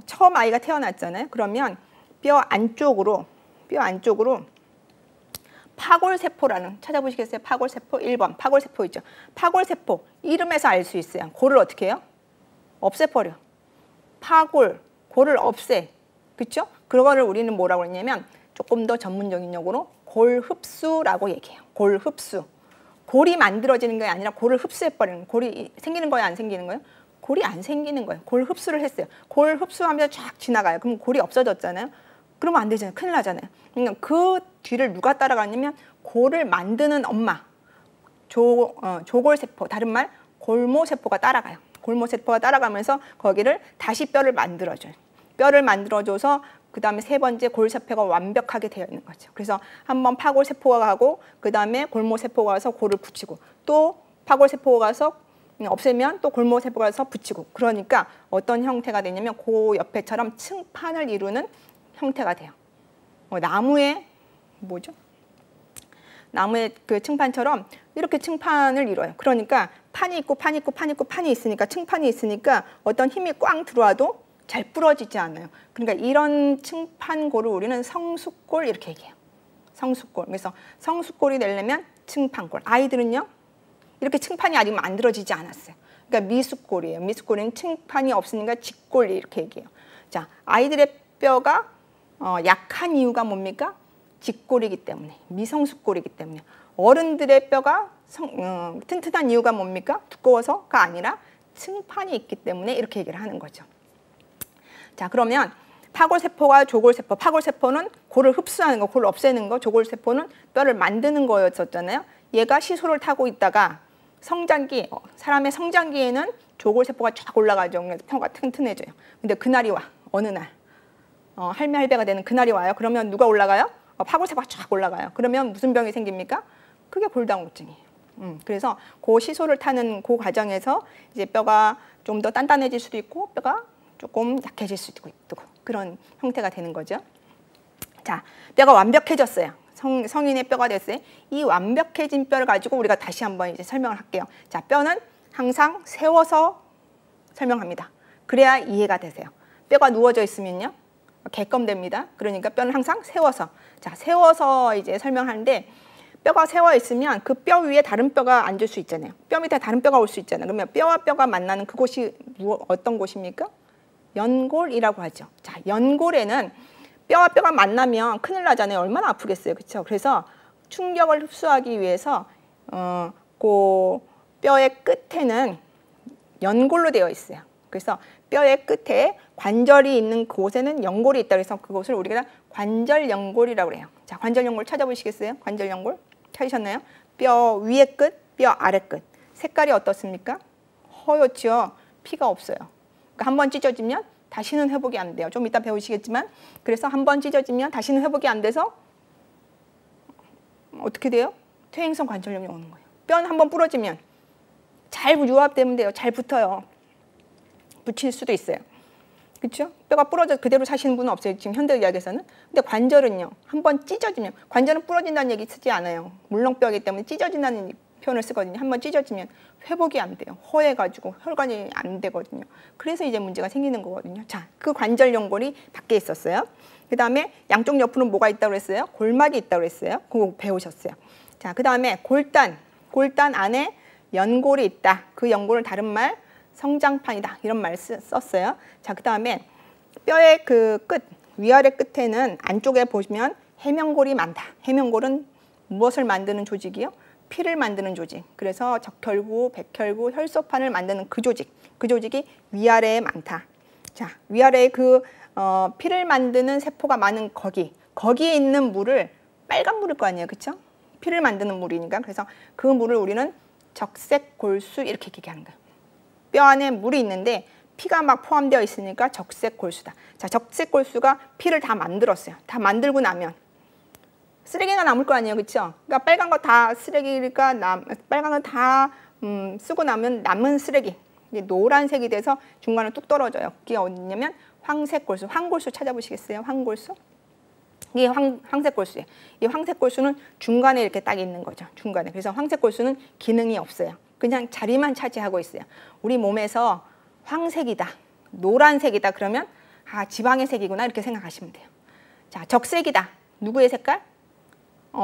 처음 아이가 태어났잖아요. 그러면 뼈 안쪽으로 파골세포라는, 찾아보시겠어요? 파골세포 1번 파골세포 있죠. 파골세포 이름에서 알 수 있어요. 골을 어떻게 해요? 없애버려. 골을 없애. 그렇죠? 그거를 우리는 뭐라고 했냐면 조금 더 전문적인 용어로 골흡수라고 얘기해요. 골흡수. 골이 만들어지는 게 아니라 골을 흡수해버리는. 골이 생기는 거예요? 안 생기는 거예요? 골이 안 생기는 거예요. 골 흡수를 했어요. 골 흡수하면서 쫙 지나가요. 그럼 골이 없어졌잖아요. 그러면 안 되잖아요. 큰일 나잖아요. 그러니까 그 뒤를 누가 따라가냐면 골을 만드는 엄마, 조골세포, 다른 말 골모세포가 따라가요. 골모세포가 따라가면서 거기를 다시 뼈를 만들어줘요. 뼈를 만들어줘서 그 다음에 세 번째 골세포가 완벽하게 되어 있는 거죠. 그래서 한번 파골세포가 가고 그 다음에 골모세포가 가서 골을 붙이고 또 파골세포가 가서 없애면 또 골모세포가 가서 붙이고, 그러니까 어떤 형태가 되냐면 그 옆에처럼 층판을 이루는 형태가 돼요. 나무의 나무의 그 층판처럼 이렇게 층판을 이뤄요. 그러니까 판이 있고 판이 있으니까 층판이 있으니까 어떤 힘이 꽝 들어와도 잘 부러지지 않아요. 그러니까 이런 층판골을 우리는 성숙골 이렇게 얘기해요. 성숙골. 그래서 성숙골이 되려면 층판골. 아이들은요, 이렇게 층판이 아직 만들어지지 않았어요. 그러니까 미숙골이에요. 미숙골은 층판이 없으니까 직골 이렇게 얘기해요. 자, 아이들의 뼈가 약한 이유가 뭡니까? 직골이기 때문에, 미성숙골이기 때문에. 어른들의 뼈가 튼튼한 이유가 뭡니까? 두꺼워서가 아니라 층판이 있기 때문에 이렇게 얘기를 하는 거죠. 자, 그러면 파골세포가 조골세포, 파골세포는 골을 흡수하는 거, 골을 없애는 거, 조골세포는 뼈를 만드는 거였었잖아요. 얘가 시소를 타고 있다가 성장기, 사람의 성장기에는 조골세포가 쫙 올라가죠. 그래서 뼈가 튼튼해져요. 근데 그날이 와, 어느 날 할매 할배가 되는 그날이 와요. 그러면 누가 올라가요? 파골세포가 쫙 올라가요. 그러면 무슨 병이 생깁니까? 그게 골다공증이에요. 그래서 그 시소를 타는 그 과정에서 이제 뼈가 좀 더 단단해질 수도 있고 뼈가 조금 약해질 수도 있고 그런 형태가 되는 거죠. 자, 뼈가 완벽해졌어요. 성인의 뼈가 됐어요. 이 완벽해진 뼈를 가지고 우리가 다시 한번 이제 설명을 할게요. 자, 뼈는 항상 세워서 설명합니다. 그래야 이해가 되세요. 뼈가 누워져 있으면요, 객검됩니다. 그러니까 뼈는 항상 세워서. 자, 세워서 이제 설명하는데, 뼈가 세워 있으면 그 뼈 위에 다른 뼈가 앉을 수 있잖아요. 뼈 밑에 다른 뼈가 올 수 있잖아요. 그러면 뼈와 뼈가 만나는 그곳이 어떤 곳입니까? 연골이라고 하죠. 자, 연골에는 뼈와 뼈가 만나면 큰일 나잖아요. 얼마나 아프겠어요. 그렇죠? 그래서 충격을 흡수하기 위해서 그 뼈의 끝에는 연골로 되어 있어요. 그래서 뼈의 끝에 관절이 있는 곳에는 연골이 있다. 그래서 그곳을 우리가 관절연골이라고 해요. 자, 관절연골 찾아보시겠어요? 관절연골 찾으셨나요? 뼈 위의 끝, 뼈 아래 끝. 색깔이 어떻습니까? 허옇죠. 피가 없어요. 그러니까 한번 찢어지면 다시는 회복이 안 돼요. 좀 이따 배우시겠지만, 그래서 한번 찢어지면 다시는 회복이 안 돼서 어떻게 돼요? 퇴행성 관절염이 오는 거예요. 뼈는 한번 부러지면 잘 유압되면 돼요. 잘 붙어요. 붙일 수도 있어요. 그렇죠? 뼈가 부러져 그대로 사시는 분은 없어요. 지금 현대의학에서는. 근데 관절은요, 한번 찢어지면, 관절은 부러진다는 얘기 쓰지 않아요. 물렁뼈이기 때문에 찢어진다는 표현을 쓰거든요. 한번 찢어지면 회복이 안 돼요. 허해가지고 혈관이 안 되거든요. 그래서 이제 문제가 생기는 거거든요. 자, 그 관절연골이 밖에 있었어요. 그 다음에 양쪽 옆으로는 뭐가 있다고 그랬어요? 골막이 있다고 그랬어요. 그거 배우셨어요. 자, 그 다음에 골단 안에 연골이 있다. 그 연골은 다른 말 성장판이다. 이런 말 썼어요. 자, 그 다음에 뼈의 그 끝, 위아래 끝에는 안쪽에 보시면 해면골이 많다. 해면골은 무엇을 만드는 조직이요? 피를 만드는 조직. 그래서 적혈구, 백혈구, 혈소판을 만드는 그 조직이 위아래에 많다. 자, 위아래에 그 피를 만드는 세포가 많은 거기에 있는 물을, 빨간 물일 거 아니에요, 그렇죠? 피를 만드는 물이니까. 그래서 그 물을 우리는 적색골수 이렇게 얘기하는 거예요. 뼈 안에 물이 있는데 피가 막 포함되어 있으니까 적색골수다. 자, 적색골수가 피를 다 만들었어요. 다 만들고 나면 쓰레기가 남을 거 아니에요, 그렇죠? 그러니까 빨간 거 다 쓰레기가 빨간 거 다 쓰고 나면 남은 쓰레기 이게 노란색이 돼서 중간에 뚝 떨어져요. 그게 어디냐면 황색골수. 황골수 찾아보시겠어요? 황골수? 이게 황색골수예요. 이 황색골수는 중간에 이렇게 딱 있는 거죠. 중간에. 그래서 황색골수는 기능이 없어요. 그냥 자리만 차지하고 있어요. 우리 몸에서 황색이다, 노란색이다 그러면 아, 지방의 색이구나 이렇게 생각하시면 돼요. 자, 적색이다. 누구의 색깔?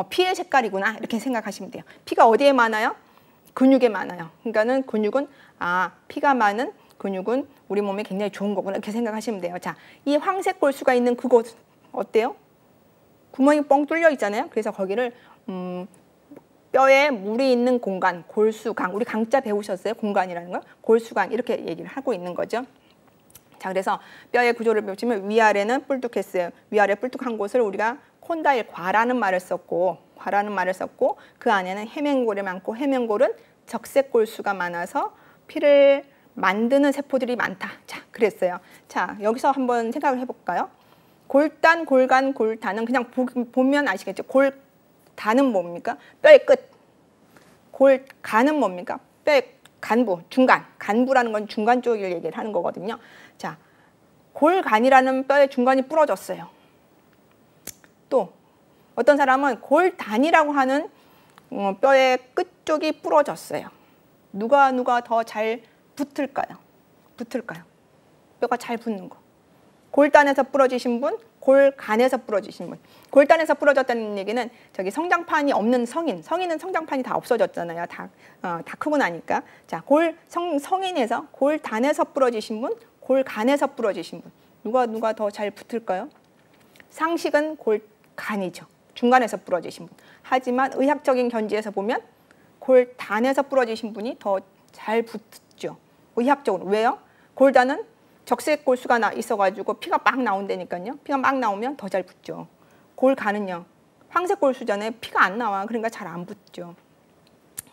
피의 색깔이구나 이렇게 생각하시면 돼요. 피가 어디에 많아요? 근육에 많아요. 그러니까는 근육은 피가 많은 근육은 우리 몸에 굉장히 좋은 거구나 이렇게 생각하시면 돼요. 자, 이 황색 골수가 있는 그곳 어때요? 구멍이 뻥 뚫려 있잖아요. 그래서 거기를 뼈에 물이 있는 공간, 골수강. 우리 강자 배우셨어요? 공간이라는 걸? 골수강 이렇게 얘기를 하고 있는 거죠. 자, 그래서 뼈의 구조를 보시면 위아래는 뿔뚝했어요. 위아래 뿔뚝한 곳을 우리가 콘다일 과라는 말을 썼고 그 안에는 해면골이 많고 해면골은 적색골수가 많아서 피를 만드는 세포들이 많다. 자, 그랬어요. 자, 여기서 한번 생각을 해볼까요? 골단, 골간, 골단은 그냥 보면 아시겠죠? 골단은 뭡니까? 뼈의 끝. 골간은 뭡니까? 뼈의 간부, 중간. 간부라는 건 중간 쪽을 얘기를 하는 거거든요. 자, 골간이라는 뼈의 중간이 부러졌어요. 또 어떤 사람은 골단이라고 하는 뼈의 끝쪽이 부러졌어요. 누가 더 잘 붙을까요? 뼈가 잘 붙는 거. 골단에서 부러지신 분, 골간에서 부러지신 분. 골단에서 부러졌다는 얘기는 저기 성장판이 없는 성인은 성장판이 다 없어졌잖아요. 다 크고 나니까. 자, 성인에서 골단에서 부러지신 분, 골간에서 부러지신 분. 누가 더 잘 붙을까요? 상식은 골간이죠. 중간에서 부러지신 분. 하지만 의학적인 견지에서 보면 골단에서 부러지신 분이 더 잘 붙죠. 의학적으로. 왜요? 골단은 적색골수가 있어가지고 피가 막 나온다니까요. 피가 막 나오면 더 잘 붙죠. 골간은요. 황색골수잖아요. 피가 안 나와. 그러니까 잘 안 붙죠.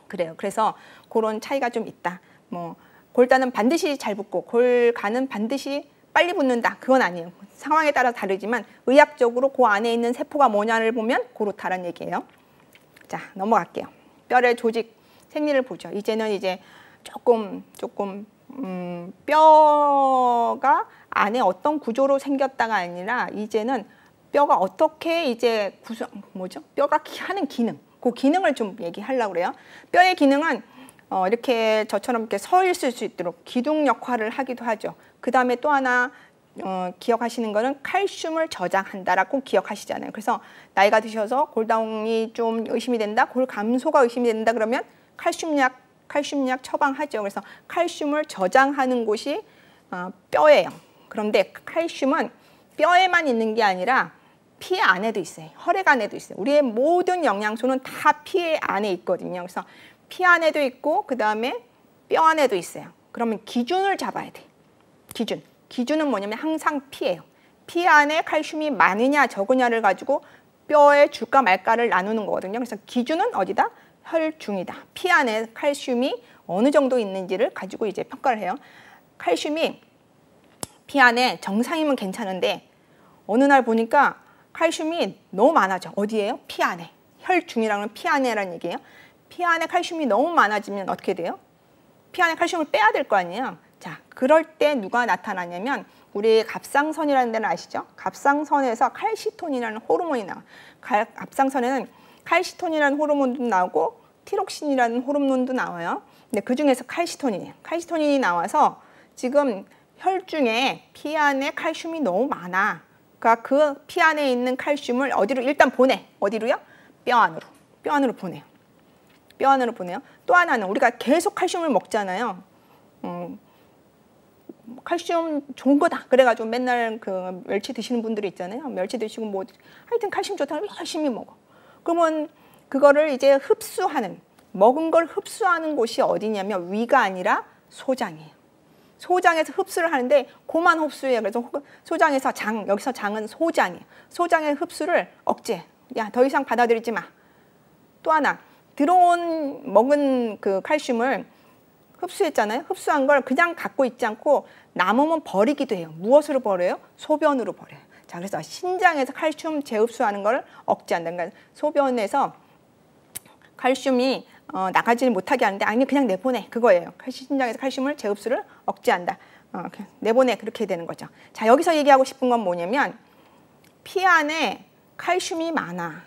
그래요. 그래서 그런 차이가 좀 있다. 뭐 골단은 반드시 잘 붙고 골간은 반드시 빨리 붙는다. 그건 아니에요. 상황에 따라 다르지만 의학적으로 그 안에 있는 세포가 뭐냐를 보면 그렇다는 얘기예요. 자, 넘어갈게요. 뼈의 조직 생리를 보죠. 이제는 이제 조금 뼈가 안에 어떤 구조로 생겼다가 아니라 이제는 뼈가 어떻게 이제 뼈가 하는 기능, 그 기능을 좀 얘기하려고 그래요. 뼈의 기능은 이렇게 저처럼 이렇게 서 있을 수 있도록 기둥 역할을 하기도 하죠. 그 다음에 또 하나 기억하시는 거는 칼슘을 저장한다라고 기억하시잖아요. 그래서 나이가 드셔서 골다공이 좀 의심이 된다, 골 감소가 의심이 된다 그러면 칼슘약 처방하죠. 그래서 칼슘을 저장하는 곳이 뼈예요. 그런데 칼슘은 뼈에만 있는 게 아니라 피 안에도 있어요. 혈액 안에도 있어요. 우리의 모든 영양소는 다 피 안에 있거든요. 그래서 피 안에도 있고 그 다음에 뼈 안에도 있어요. 그러면 기준을 잡아야 돼. 기준은 뭐냐면 항상 피예요. 피 안에 칼슘이 많으냐 적으냐를 가지고 뼈에 줄까 말까를 나누는 거거든요. 그래서 기준은 어디다? 혈중이다. 피 안에 칼슘이 어느 정도 있는지를 가지고 이제 평가를 해요. 칼슘이 피 안에 정상이면 괜찮은데 어느 날 보니까 칼슘이 너무 많아져. 어디예요? 피 안에. 혈중이라는 피 안에라는 얘기예요. 피 안에 칼슘이 너무 많아지면 어떻게 돼요? 피 안에 칼슘을 빼야 될 거 아니에요. 자, 그럴 때 누가 나타나냐면 우리 갑상선이라는 데는 아시죠? 갑상선에서 칼시톤이라는 호르몬이 나와. 갑상선에는 칼시톤이라는 호르몬도 나오고 티록신이라는 호르몬도 나와요. 근데 그 중에서 칼시톤이 나와서 지금 혈중에 피 안에 칼슘이 너무 많아. 그러니까 그 피 안에 있는 칼슘을 어디로 일단 보내. 어디로요? 뼈 안으로 보내요. 또 하나는 우리가 계속 칼슘을 먹잖아요. 칼슘 좋은 거다. 그래가지고 맨날 그 멸치 드시는 분들이 있잖아요. 멸치 드시고 뭐 하여튼 칼슘 좋다고 열심히 먹어. 그러면 그거를 이제 먹은 걸 흡수하는 곳이 어디냐면 위가 아니라 소장이에요. 소장에서 흡수를 하는데 그만 흡수해요. 그래서 소장에서 여기서 장은 소장이에요. 소장의 흡수를 억제. 야, 더 이상 받아들이지 마. 또 하나, 먹은 그 칼슘을 흡수했잖아요. 흡수한 걸 그냥 갖고 있지 않고 남으면 버리기도 해요. 무엇으로 버려요? 소변으로 버려요. 자, 그래서 신장에서 칼슘 재흡수하는 걸 억제한다. 그러니까 소변에서 칼슘이 나가지 못하게 하는데 아니 그냥 내보내 그거예요. 신장에서 칼슘을 재흡수를 억제한다. 내보내 그렇게 되는 거죠. 자, 여기서 얘기하고 싶은 건 뭐냐면 피 안에 칼슘이 많아.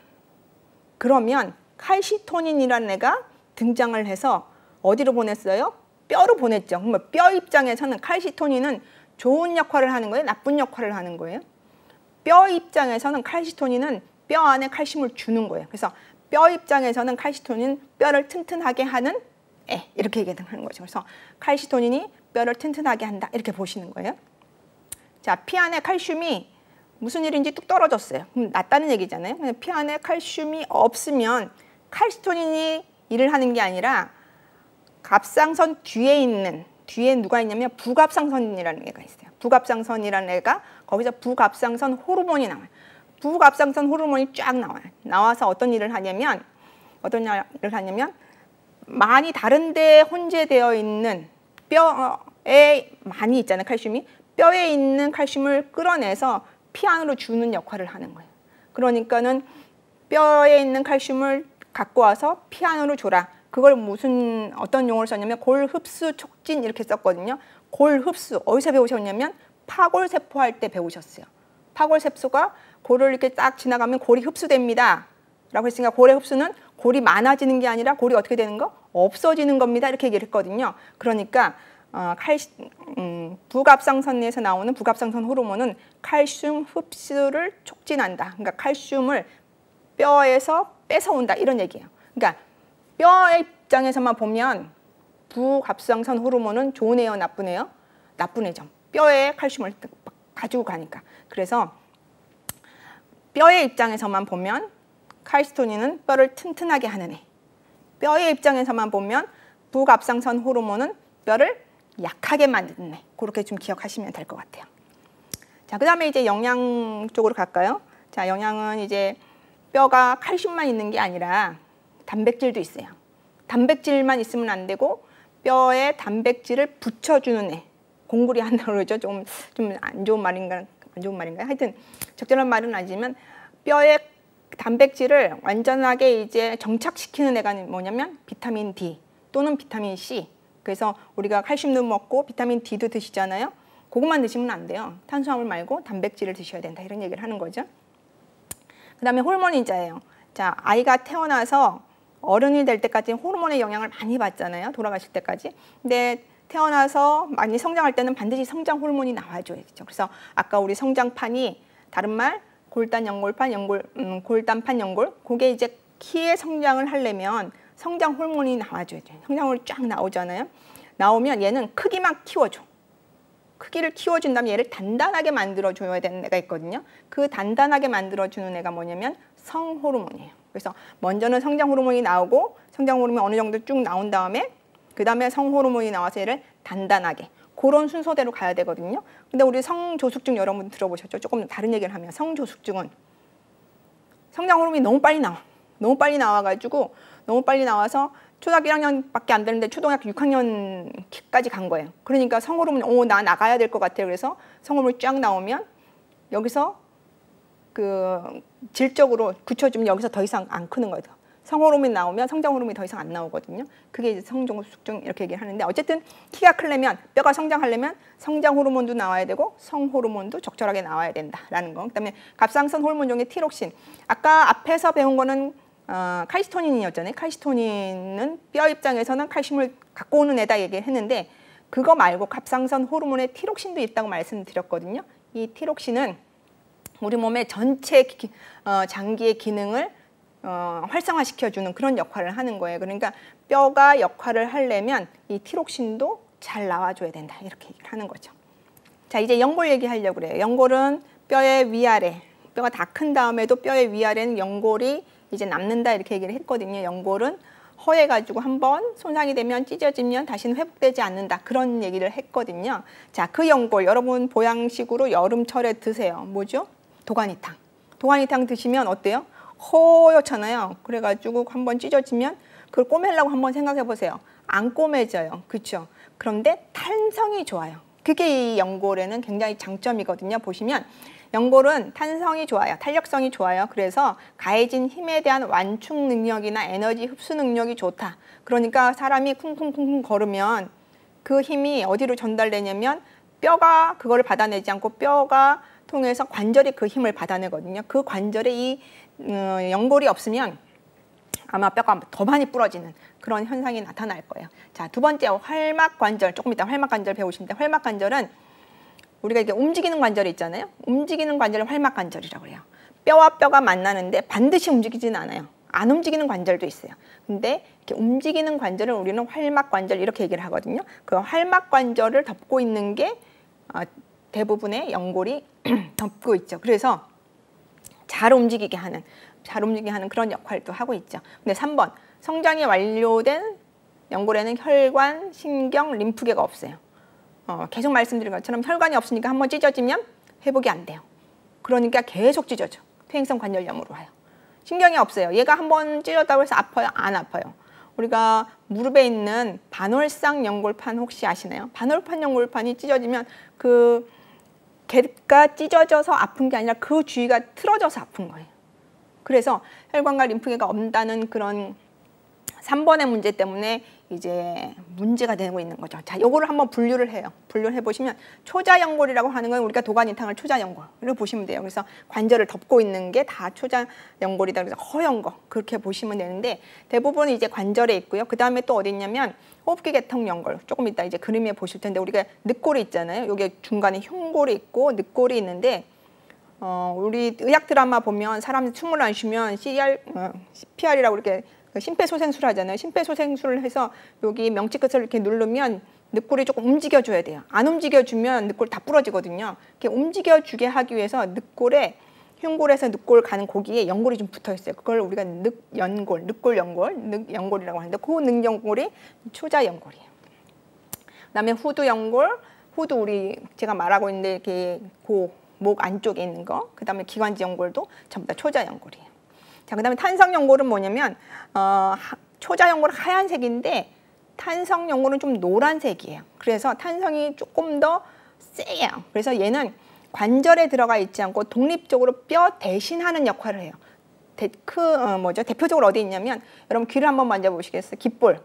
그러면 칼시토닌이라는 애가 등장을 해서 어디로 보냈어요? 뼈로 보냈죠. 그러면 뼈 입장에서는 칼시토닌은 좋은 역할을 하는 거예요? 나쁜 역할을 하는 거예요? 뼈 입장에서는 칼시토닌은 뼈 안에 칼슘을 주는 거예요. 그래서 뼈 입장에서는 칼시토닌은 뼈를 튼튼하게 하는 애 이렇게 얘기하는 거죠. 그래서 칼시토닌이 뼈를 튼튼하게 한다 이렇게 보시는 거예요. 자, 피 안에 칼슘이 무슨 일인지 뚝 떨어졌어요. 그럼 낫다는 얘기잖아요. 피 안에 칼슘이 없으면 칼시토닌이 일을 하는 게 아니라 갑상선 뒤에 누가 있냐면 부갑상선이라는 애가 있어요. 부갑상선이라는 애가 거기서 부갑상선 호르몬이 나와요. 부갑상선 호르몬이 쫙 나와요. 나와서 어떤 일을 하냐면 많이 다른 데에 혼재되어 있는 뼈에 많이 있잖아요. 칼슘이. 뼈에 있는 칼슘을 끌어내서 피 안으로 주는 역할을 하는 거예요. 그러니까는 뼈에 있는 칼슘을 갖고 와서 피 안으로 줘라. 그걸 어떤 용어를 썼냐면 골흡수 촉진 이렇게 썼거든요. 골흡수 어디서 배우셨냐면 파골세포 할 때 배우셨어요. 파골세포가 골을 이렇게 딱 지나가면 골이 흡수됩니다. 라고 했으니까 골의 흡수는 골이 많아지는 게 아니라 골이 어떻게 되는 거? 없어지는 겁니다. 이렇게 얘기를 했거든요. 그러니까 부갑상선에서 나오는 부갑상선 호르몬은 칼슘 흡수를 촉진한다. 그러니까 칼슘을 뼈에서 뺏어온다 이런 얘기예요. 그러니까 뼈의 입장에서만 보면 부갑상선 호르몬은 좋은 애요, 나쁜 애요? 나쁜 애죠. 뼈에 칼슘을 가지고 가니까. 그래서 뼈의 입장에서만 보면 칼시토닌은 뼈를 튼튼하게 하는 애. 뼈의 입장에서만 보면 부갑상선 호르몬은 뼈를 약하게 만드는 애. 그렇게 좀 기억하시면 될 것 같아요. 자, 그 다음에 이제 영양 쪽으로 갈까요? 자, 영양은 이제 뼈가 칼슘만 있는 게 아니라 단백질도 있어요. 단백질만 있으면 안 되고 뼈에 단백질을 붙여주는 애. 공구리 한다고 그러죠. 좀 안 좋은 말인가요? 하여튼 적절한 말은 아니지만 뼈에 단백질을 완전하게 이제 정착시키는 애가 뭐냐면 비타민 D 또는 비타민 C. 그래서 우리가 칼슘도 먹고 비타민 D도 드시잖아요. 그것만 드시면 안 돼요. 탄수화물 말고 단백질을 드셔야 된다. 이런 얘기를 하는 거죠. 그 다음에 호르몬인자예요. 자, 아이가 태어나서 어른이 될 때까지 호르몬의 영향을 많이 받잖아요. 돌아가실 때까지. 근데 태어나서 많이 성장할 때는 반드시 성장 호르몬이 나와줘야죠. 그래서 아까 우리 성장판이 다른 말 골단 연골판, 골단판 연골 그게 이제 키의 성장을 하려면 성장 호르몬이 나와줘야 돼요. 성장 호르몬이 쫙 나오잖아요. 나오면 얘는 크기만 키워줘. 크기를 키워준 다음에 얘를 단단하게 만들어줘야 되는 애가 있거든요. 그 단단하게 만들어주는 애가 뭐냐면 성호르몬이에요. 그래서 먼저는 성장 호르몬이 나오고 성장 호르몬이 어느 정도 쭉 나온 다음에 그 다음에 성호르몬이 나와서 얘를 단단하게 그런 순서대로 가야 되거든요. 근데 우리 성조숙증 여러분 들어보셨죠? 조금 다른 얘기를 하면 성조숙증은 성장 호르몬이 너무 빨리 나와. 너무 빨리 나와가지고 너무 빨리 나와서 초등학교 1학년밖에 안 되는데 초등학교 6학년까지 간 거예요. 그러니까 성호르몬이 나 나가야 될 것 같아요. 그래서 성호르몬이 쫙 나오면 여기서 그 질적으로 굳혀주면 여기서 더 이상 안 크는 거예요. 성호르몬이 나오면 성장 호르몬이 더 이상 안 나오거든요. 그게 이제 성조숙증 이렇게 얘기를 하는데 어쨌든 키가 크려면 뼈가 성장하려면 성장 호르몬도 나와야 되고 성호르몬도 적절하게 나와야 된다라는 거. 그다음에 갑상선 호르몬 중에 티록신. 아까 앞에서 배운 거는 칼시토닌이었잖아요. 칼시토닌은 뼈 입장에서는 칼슘을 갖고 오는 애다 얘기했는데 그거 말고 갑상선 호르몬에 티록신도 있다고 말씀드렸거든요. 이 티록신은 우리 몸의 전체 장기의 기능을 활성화시켜주는 그런 역할을 하는 거예요. 그러니까 뼈가 역할을 하려면 이 티록신도 잘 나와줘야 된다. 이렇게 얘기를 하는 거죠. 자, 이제 연골 얘기하려고 그래요. 연골은 뼈의 위아래, 뼈가 다 큰 다음에도 뼈의 위아래는 연골이 이제 남는다 이렇게 얘기를 했거든요. 연골은 허해가지고 한번 손상이 되면 찢어지면 다시는 회복되지 않는다. 그런 얘기를 했거든요. 자, 그 연골 여러분 보양식으로 여름철에 드세요. 뭐죠? 도가니탕. 도가니탕 드시면 어때요? 허옇잖아요. 그래가지고 한번 찢어지면 그걸 꼬매려고 한번 생각해 보세요. 안 꼬매져요. 그렇죠? 그런데 탄성이 좋아요. 그게 이 연골에는 굉장히 장점이거든요. 보시면 연골은 탄성이 좋아요. 탄력성이 좋아요. 그래서 가해진 힘에 대한 완충 능력이나 에너지 흡수 능력이 좋다. 그러니까 사람이 쿵쿵쿵쿵 걸으면 그 힘이 어디로 전달되냐면 뼈가 그거를 받아내지 않고 뼈가 통해서 관절이 그 힘을 받아내거든요. 그 관절에 이 연골이 없으면 아마 뼈가 더 많이 부러지는 그런 현상이 나타날 거예요. 자, 두 번째 활막관절. 조금 이따 활막관절 배우시는데 활막관절은 우리가 이게 움직이는 관절이 있잖아요. 움직이는 관절을 활막관절이라고 해요. 뼈와 뼈가 만나는데 반드시 움직이지는 않아요. 안 움직이는 관절도 있어요. 근데 이렇게 움직이는 관절을 우리는 활막관절 이렇게 얘기를 하거든요. 그 활막관절을 덮고 있는 게 대부분의 연골이 덮고 있죠. 그래서 잘 움직이게 하는 그런 역할도 하고 있죠. 근데 3번 성장이 완료된 연골에는 혈관, 신경, 림프계가 없어요. 계속 말씀드린 것처럼 혈관이 없으니까 한번 찢어지면 회복이 안 돼요. 그러니까 계속 찢어져. 퇴행성 관절염으로 와요. 신경이 없어요. 얘가 한번 찢었다고 해서 아파요? 안 아파요. 우리가 무릎에 있는 반월상 연골판 혹시 아시나요? 반월판 연골판이 찢어지면 그 걔가 찢어져서 아픈 게 아니라 그 주위가 틀어져서 아픈 거예요. 그래서 혈관과 림프계가 없다는 그런 3번의 문제 때문에 이제 문제가 되고 있는 거죠. 자, 요거를 한번 분류를 해요. 분류를 해보시면 초자연골이라고 하는 건 우리가 도가니탕을 초자연골로 보시면 돼요. 그래서 관절을 덮고 있는 게 다 초자연골이다. 그래서 허연 거 그렇게 보시면 되는데 대부분 이제 관절에 있고요. 그 다음에 또 어디 있냐면 호흡기 계통 연골. 조금 이따 이제 그림에 보실 텐데 우리가 늑골이 있잖아요. 여기 중간에 흉골이 있고 늑골이 있는데 우리 의학 드라마 보면 사람들 춤을 안 쉬면 CPR이라고 이렇게 심폐소생술 하잖아요. 심폐소생술을 해서 여기 명치 끝을 이렇게 누르면 늑골이 조금 움직여줘야 돼요. 안 움직여주면 늑골 다 부러지거든요. 이렇게 움직여주게 하기 위해서 늑골에 흉골에서 늑골 가는 고기에 연골이 좀 붙어 있어요. 그걸 우리가 늑연골, 늑연골이라고 하는데 그 늑연골이 초자연골이에요. 그다음에 후두연골, 후두 우리 제가 말하고 있는데 이렇게 목 안쪽에 있는 거, 그다음에 기관지 연골도 전부 다 초자연골이에요. 자, 그 다음에 탄성연골은 뭐냐면 초자연골은 하얀색인데 탄성연골은 좀 노란색이에요. 그래서 탄성이 조금 더 세요. 그래서 얘는 관절에 들어가 있지 않고 독립적으로 뼈 대신하는 역할을 해요. 대표적으로 어디 있냐면 여러분 귀를 한번 만져보시겠어요? 귓볼.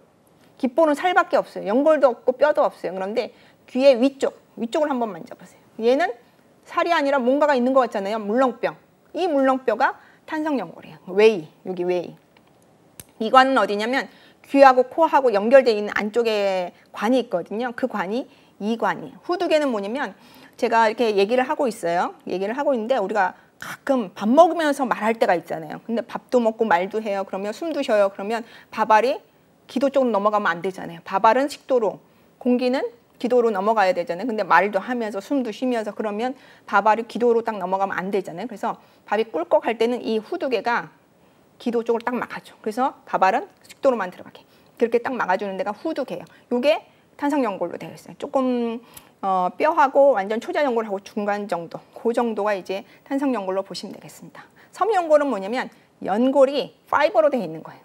귓볼은 살밖에 없어요. 연골도 없고 뼈도 없어요. 그런데 귀의 위쪽을 한번 만져보세요. 얘는 살이 아니라 뭔가가 있는 것 같잖아요. 물렁뼈. 이 물렁뼈가 탄성연골이에요. 여기 웨이. 이관은 어디냐면 귀하고 코하고 연결되어 있는 안쪽에 관이 있거든요. 그 관이 이관이에요. 후두개는 뭐냐면 제가 이렇게 얘기를 하고 있어요. 얘기를 하고 있는데 우리가 가끔 밥 먹으면서 말할 때가 있잖아요. 근데 밥도 먹고 말도 해요. 그러면 숨도 쉬어요. 그러면 밥알이 기도 쪽으로 넘어가면 안 되잖아요. 밥알은 식도로, 공기는 기도로 넘어가야 되잖아요. 근데 말도 하면서 숨도 쉬면서 그러면 밥알이 기도로 딱 넘어가면 안 되잖아요. 그래서 밥이 꿀꺽할 때는 이 후두개가 기도 쪽을 딱 막아줘. 그래서 밥알은 식도로만 들어가게. 그렇게 딱 막아주는 데가 후두개예요. 이게 탄성연골로 되어 있어요. 조금 뼈하고 완전 초자연골하고 중간 정도. 그 정도가 이제 탄성연골로 보시면 되겠습니다. 섬유연골은 뭐냐면 연골이 파이버로 되어 있는 거예요.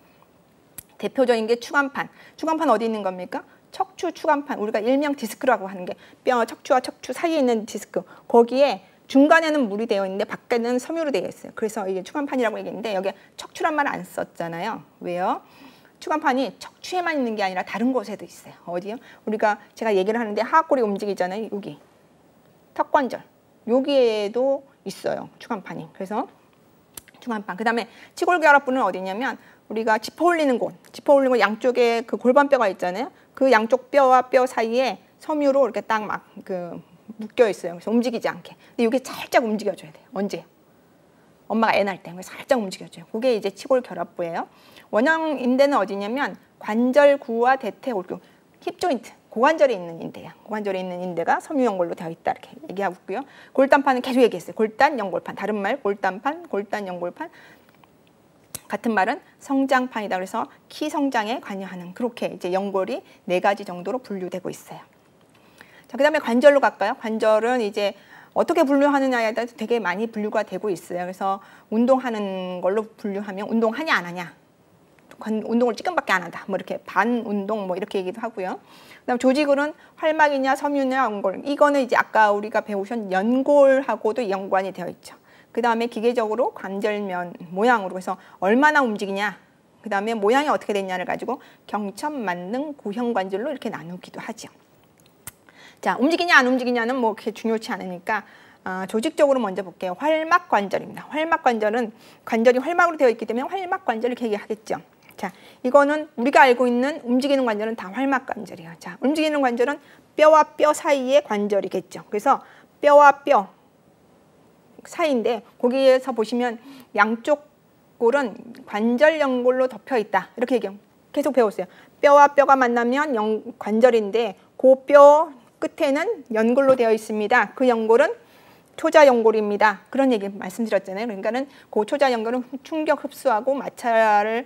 대표적인 게 추간판. 추간판 어디 있는 겁니까? 척추 추간판, 우리가 일명 디스크라고 하는 게 뼈, 척추와 척추 사이에 있는 디스크. 거기에 중간에는 물이 되어 있는데 밖에는 섬유로 되어 있어요. 그래서 이게 추간판이라고 얘기했는데 여기 척추란 말 안 썼잖아요. 왜요? 추간판이 척추에만 있는 게 아니라 다른 곳에도 있어요. 어디요? 제가 얘기를 하는데 하악골이 움직이잖아요. 여기 턱관절 여기에도 있어요. 추간판이. 그래서 추간판. 그다음에 치골결합부는 어디냐면 우리가 짚어 올리는 곳 양쪽에 그 골반뼈가 있잖아요. 그 양쪽 뼈와 뼈 사이에 섬유로 이렇게 딱 막 묶여 있어요. 그래서 움직이지 않게. 근데 이게 살짝 움직여줘야 돼요. 언제? 엄마가 애 낳을 때 살짝 움직여줘요. 그게 이제 치골결합부예요. 원형 인대는 어디냐면 관절구와 대퇴골구, 힙 조인트, 고관절에 있는 인대야. 고관절에 있는 인대가 섬유연골로 되어 있다 이렇게 얘기하고 있고요. 골단판은 계속 얘기했어요. 골단, 연골판. 다른 말 골단판, 골단, 연골판. 같은 말은 성장판이다. 그래서 키 성장에 관여하는 그렇게 이제 연골이 4가지 정도로 분류되고 있어요. 자, 그다음에 관절로 갈까요? 관절은 이제 어떻게 분류하느냐에 따라서 되게 많이 분류가 되고 있어요. 그래서 운동하는 걸로 분류하면 운동하냐 안 하냐 운동을 조금밖에 안 한다. 뭐 이렇게 반 운동 뭐 이렇게 얘기도 하고요. 그다음 조직은 활막이냐 섬유냐 연골. 이거는 이제 아까 우리가 배우신 연골하고도 연관이 되어 있죠. 그다음에 기계적으로 관절면 모양으로 해서 얼마나 움직이냐. 그다음에 모양이 어떻게 됐냐를 가지고 경첩, 만능, 구형 관절로 이렇게 나누기도 하죠. 자, 움직이냐 안 움직이냐는 뭐 그렇게 중요치 않으니까 조직적으로 먼저 볼게요. 활막 관절입니다. 활막 관절은 관절이 활막으로 되어 있기 때문에 활막 관절 이렇게 얘기하겠죠. 자, 이거는 우리가 알고 있는 움직이는 관절은 다 활막 관절이에요. 자, 움직이는 관절은 뼈와 뼈 사이의 관절이겠죠. 그래서 뼈와 뼈 사이인데 거기에서 보시면 양쪽 골은 관절 연골로 덮여 있다. 이렇게 얘기해요. 계속 배웠어요. 뼈와 뼈가 만나면 관절인데 그 뼈 끝에는 연골로 되어 있습니다. 그 연골은 초자연골입니다. 그런 얘기 말씀드렸잖아요. 그러니까는 그 초자연골은 충격 흡수하고 마찰을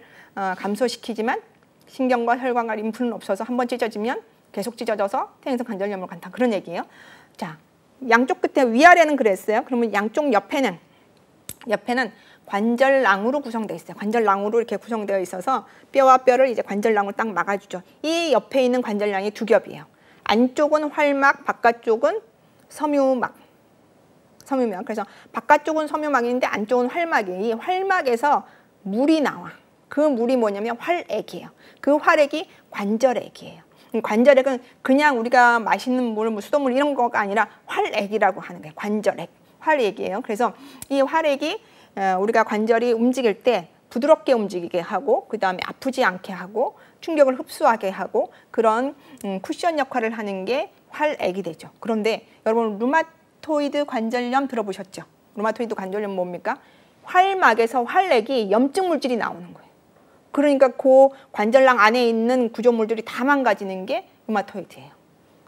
감소시키지만 신경과 혈관과 림프는 없어서 한번 찢어지면 계속 찢어져서 퇴행성 관절염으로 간다. 그런 얘기예요. 자, 양쪽 끝에 위아래는 그랬어요. 그러면 양쪽 옆에는 관절낭으로 구성되어 있어요. 관절낭으로 이렇게 구성되어 있어서 뼈와 뼈를 이제 관절낭으로 딱 막아주죠. 이 옆에 있는 관절낭이 두 겹이에요. 안쪽은 활막, 바깥쪽은 섬유막. 그래서 바깥쪽은 섬유막인데 안쪽은 활막이에요. 이 활막에서 물이 나와. 그 물이 뭐냐면 활액이에요. 그 활액이 관절액이에요. 관절액은 그냥 우리가 마시는 물, 뭐 수돗물 이런 거가 아니라 활액이라고 하는 거예요. 관절액, 활액이에요. 그래서 이 활액이 우리가 관절이 움직일 때 부드럽게 움직이게 하고 그 다음에 아프지 않게 하고 충격을 흡수하게 하고 그런 쿠션 역할을 하는 게 활액이 되죠. 그런데 여러분 루마토이드 관절염 들어보셨죠? 루마토이드 관절염 뭡니까? 활막에서 활액이 염증 물질이 나오는 거예요. 그러니까 그 관절낭 안에 있는 구조물들이 다 망가지는 게 루마토이드예요.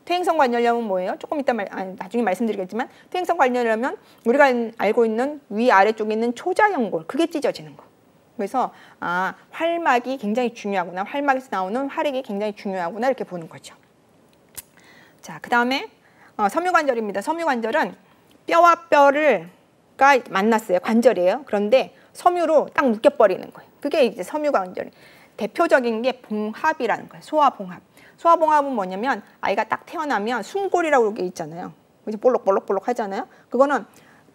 퇴행성 관절염은 뭐예요? 조금 이따 나중에 말씀드리겠지만 퇴행성 관절염은 우리가 알고 있는 위아래쪽에 있는 초자연골 그게 찢어지는 거. 그래서 활막이 굉장히 중요하구나. 활막에서 나오는 활액이 굉장히 중요하구나 이렇게 보는 거죠. 자, 그 다음에 섬유관절입니다. 섬유관절은 뼈와 뼈가 만났어요. 관절이에요. 그런데 섬유로 딱 묶여버리는 거예요. 그게 이제 섬유관절. 대표적인 게 봉합이라는 거예요. 소화봉합. 소화봉합은 뭐냐면 아이가 딱 태어나면 숨골이라고 게 있잖아요. 이제 볼록볼록 하잖아요. 그거는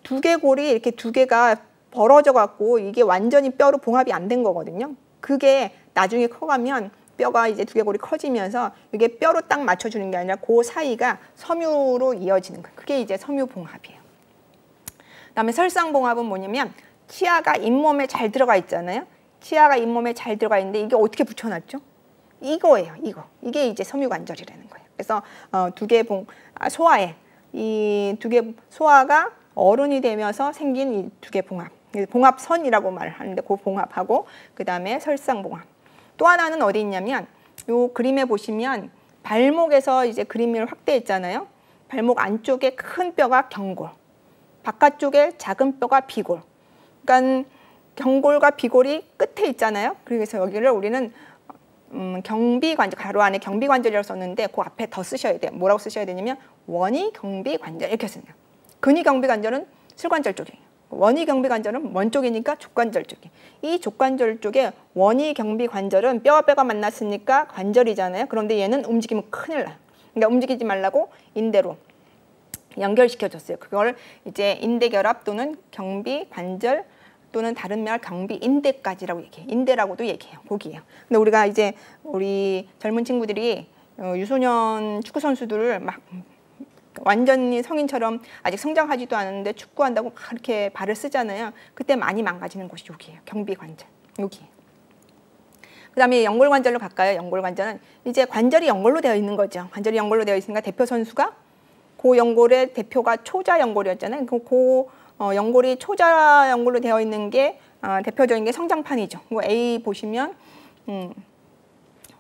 두개골이 이렇게 두 개가 벌어져 갖고 이게 완전히 뼈로 봉합이 안 된 거거든요. 그게 나중에 커가면 뼈가 이제 두개골이 커지면서 이게 뼈로 딱 맞춰주는 게 아니라 그 사이가 섬유로 이어지는 거예요. 그게 이제 섬유봉합이에요. 그다음에 설상봉합은 뭐냐면 치아가 잇몸에 잘 들어가 있잖아요. 치아가 잇몸에 잘 들어가 있는데 이게 어떻게 붙여놨죠? 이거예요. 이게 이제 섬유관절이라는 거예요. 그래서 소화에 이 두 개 소화가 어른이 되면서 생긴 이 두 개 봉합, 봉합선이라고 말하는데 그 봉합하고 그 다음에 설상봉합. 또 하나는 어디 있냐면 요 그림에 보시면 발목에서 이제 그림을 확대했잖아요. 발목 안쪽에 큰 뼈가 경골, 바깥쪽에 작은 뼈가 비골. 그러니까 경골과 비골이 끝에 있잖아요. 그래서 여기를 우리는 경비관절, 가로 안에 경비관절이라고 썼는데 그 앞에 더 쓰셔야 돼요. 뭐라고 쓰셔야 되냐면 원위경비관절 이렇게 쓰네요. 근위경비관절은 슬관절 쪽이에요. 원위경비관절은 먼 쪽이니까 족관절 쪽이. 이 족관절 쪽에 원위경비관절은 뼈와 뼈가 만났으니까 관절이잖아요. 그런데 얘는 움직이면 큰일 나요. 그러니까 움직이지 말라고 인대로 연결시켜줬어요. 그걸 이제 인대결합 또는 경비관절 또는 다른 말 경비인대까지라고 얘기해요. 인대라고도 얘기해요. 거기에요. 근데 우리가 이제 우리 젊은 친구들이 유소년 축구 선수들을 막 완전히 성인처럼 아직 성장하지도 않았는데 축구한다고 막 이렇게 발을 쓰잖아요. 그때 많이 망가지는 곳이 여기예요. 경비관절. 여기예요. 그 다음에 연골관절로 갈까요? 연골관절은 이제 관절이 연골로 되어 있는 거죠. 관절이 연골로 되어 있으니까 대표 선수가 그 연골의 대표가 초자연골이었잖아요. 연골이 초자연골로 되어 있는 게 대표적인 게 성장판이죠. A 보시면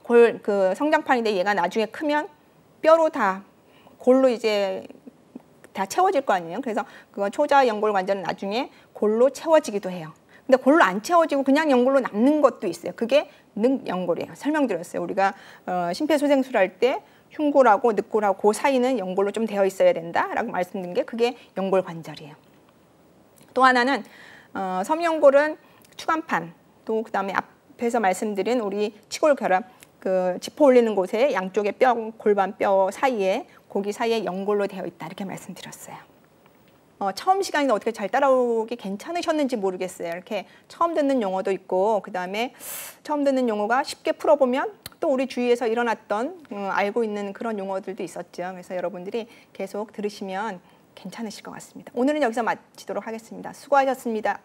그 성장판인데 얘가 나중에 크면 뼈로 다 골로 이제 다 채워질 거 아니에요. 그래서 그건 초자연골 관절은 나중에 골로 채워지기도 해요. 근데 골로 안 채워지고 그냥 연골로 남는 것도 있어요. 그게 늑연골이에요. 설명드렸어요. 우리가 심폐소생술 할 때 흉골하고 늑골하고 그 사이는 연골로 좀 되어 있어야 된다라고 말씀드린 게 그게 연골 관절이에요. 또 하나는 섬연골은 추간판, 또 그다음에 앞에서 말씀드린 우리 치골결합 그 지퍼 올리는 곳에 양쪽의 뼈, 골반 뼈 사이에 고기 사이에 연골로 되어 있다 이렇게 말씀드렸어요. 처음 시간인데 어떻게 잘 따라오기 괜찮으셨는지 모르겠어요. 이렇게 처음 듣는 용어도 있고 그다음에 처음 듣는 용어가 쉽게 풀어보면 또 우리 주위에서 일어났던 알고 있는 그런 용어들도 있었죠. 그래서 여러분들이 계속 들으시면 괜찮으실 것 같습니다. 오늘은 여기서 마치도록 하겠습니다. 수고하셨습니다.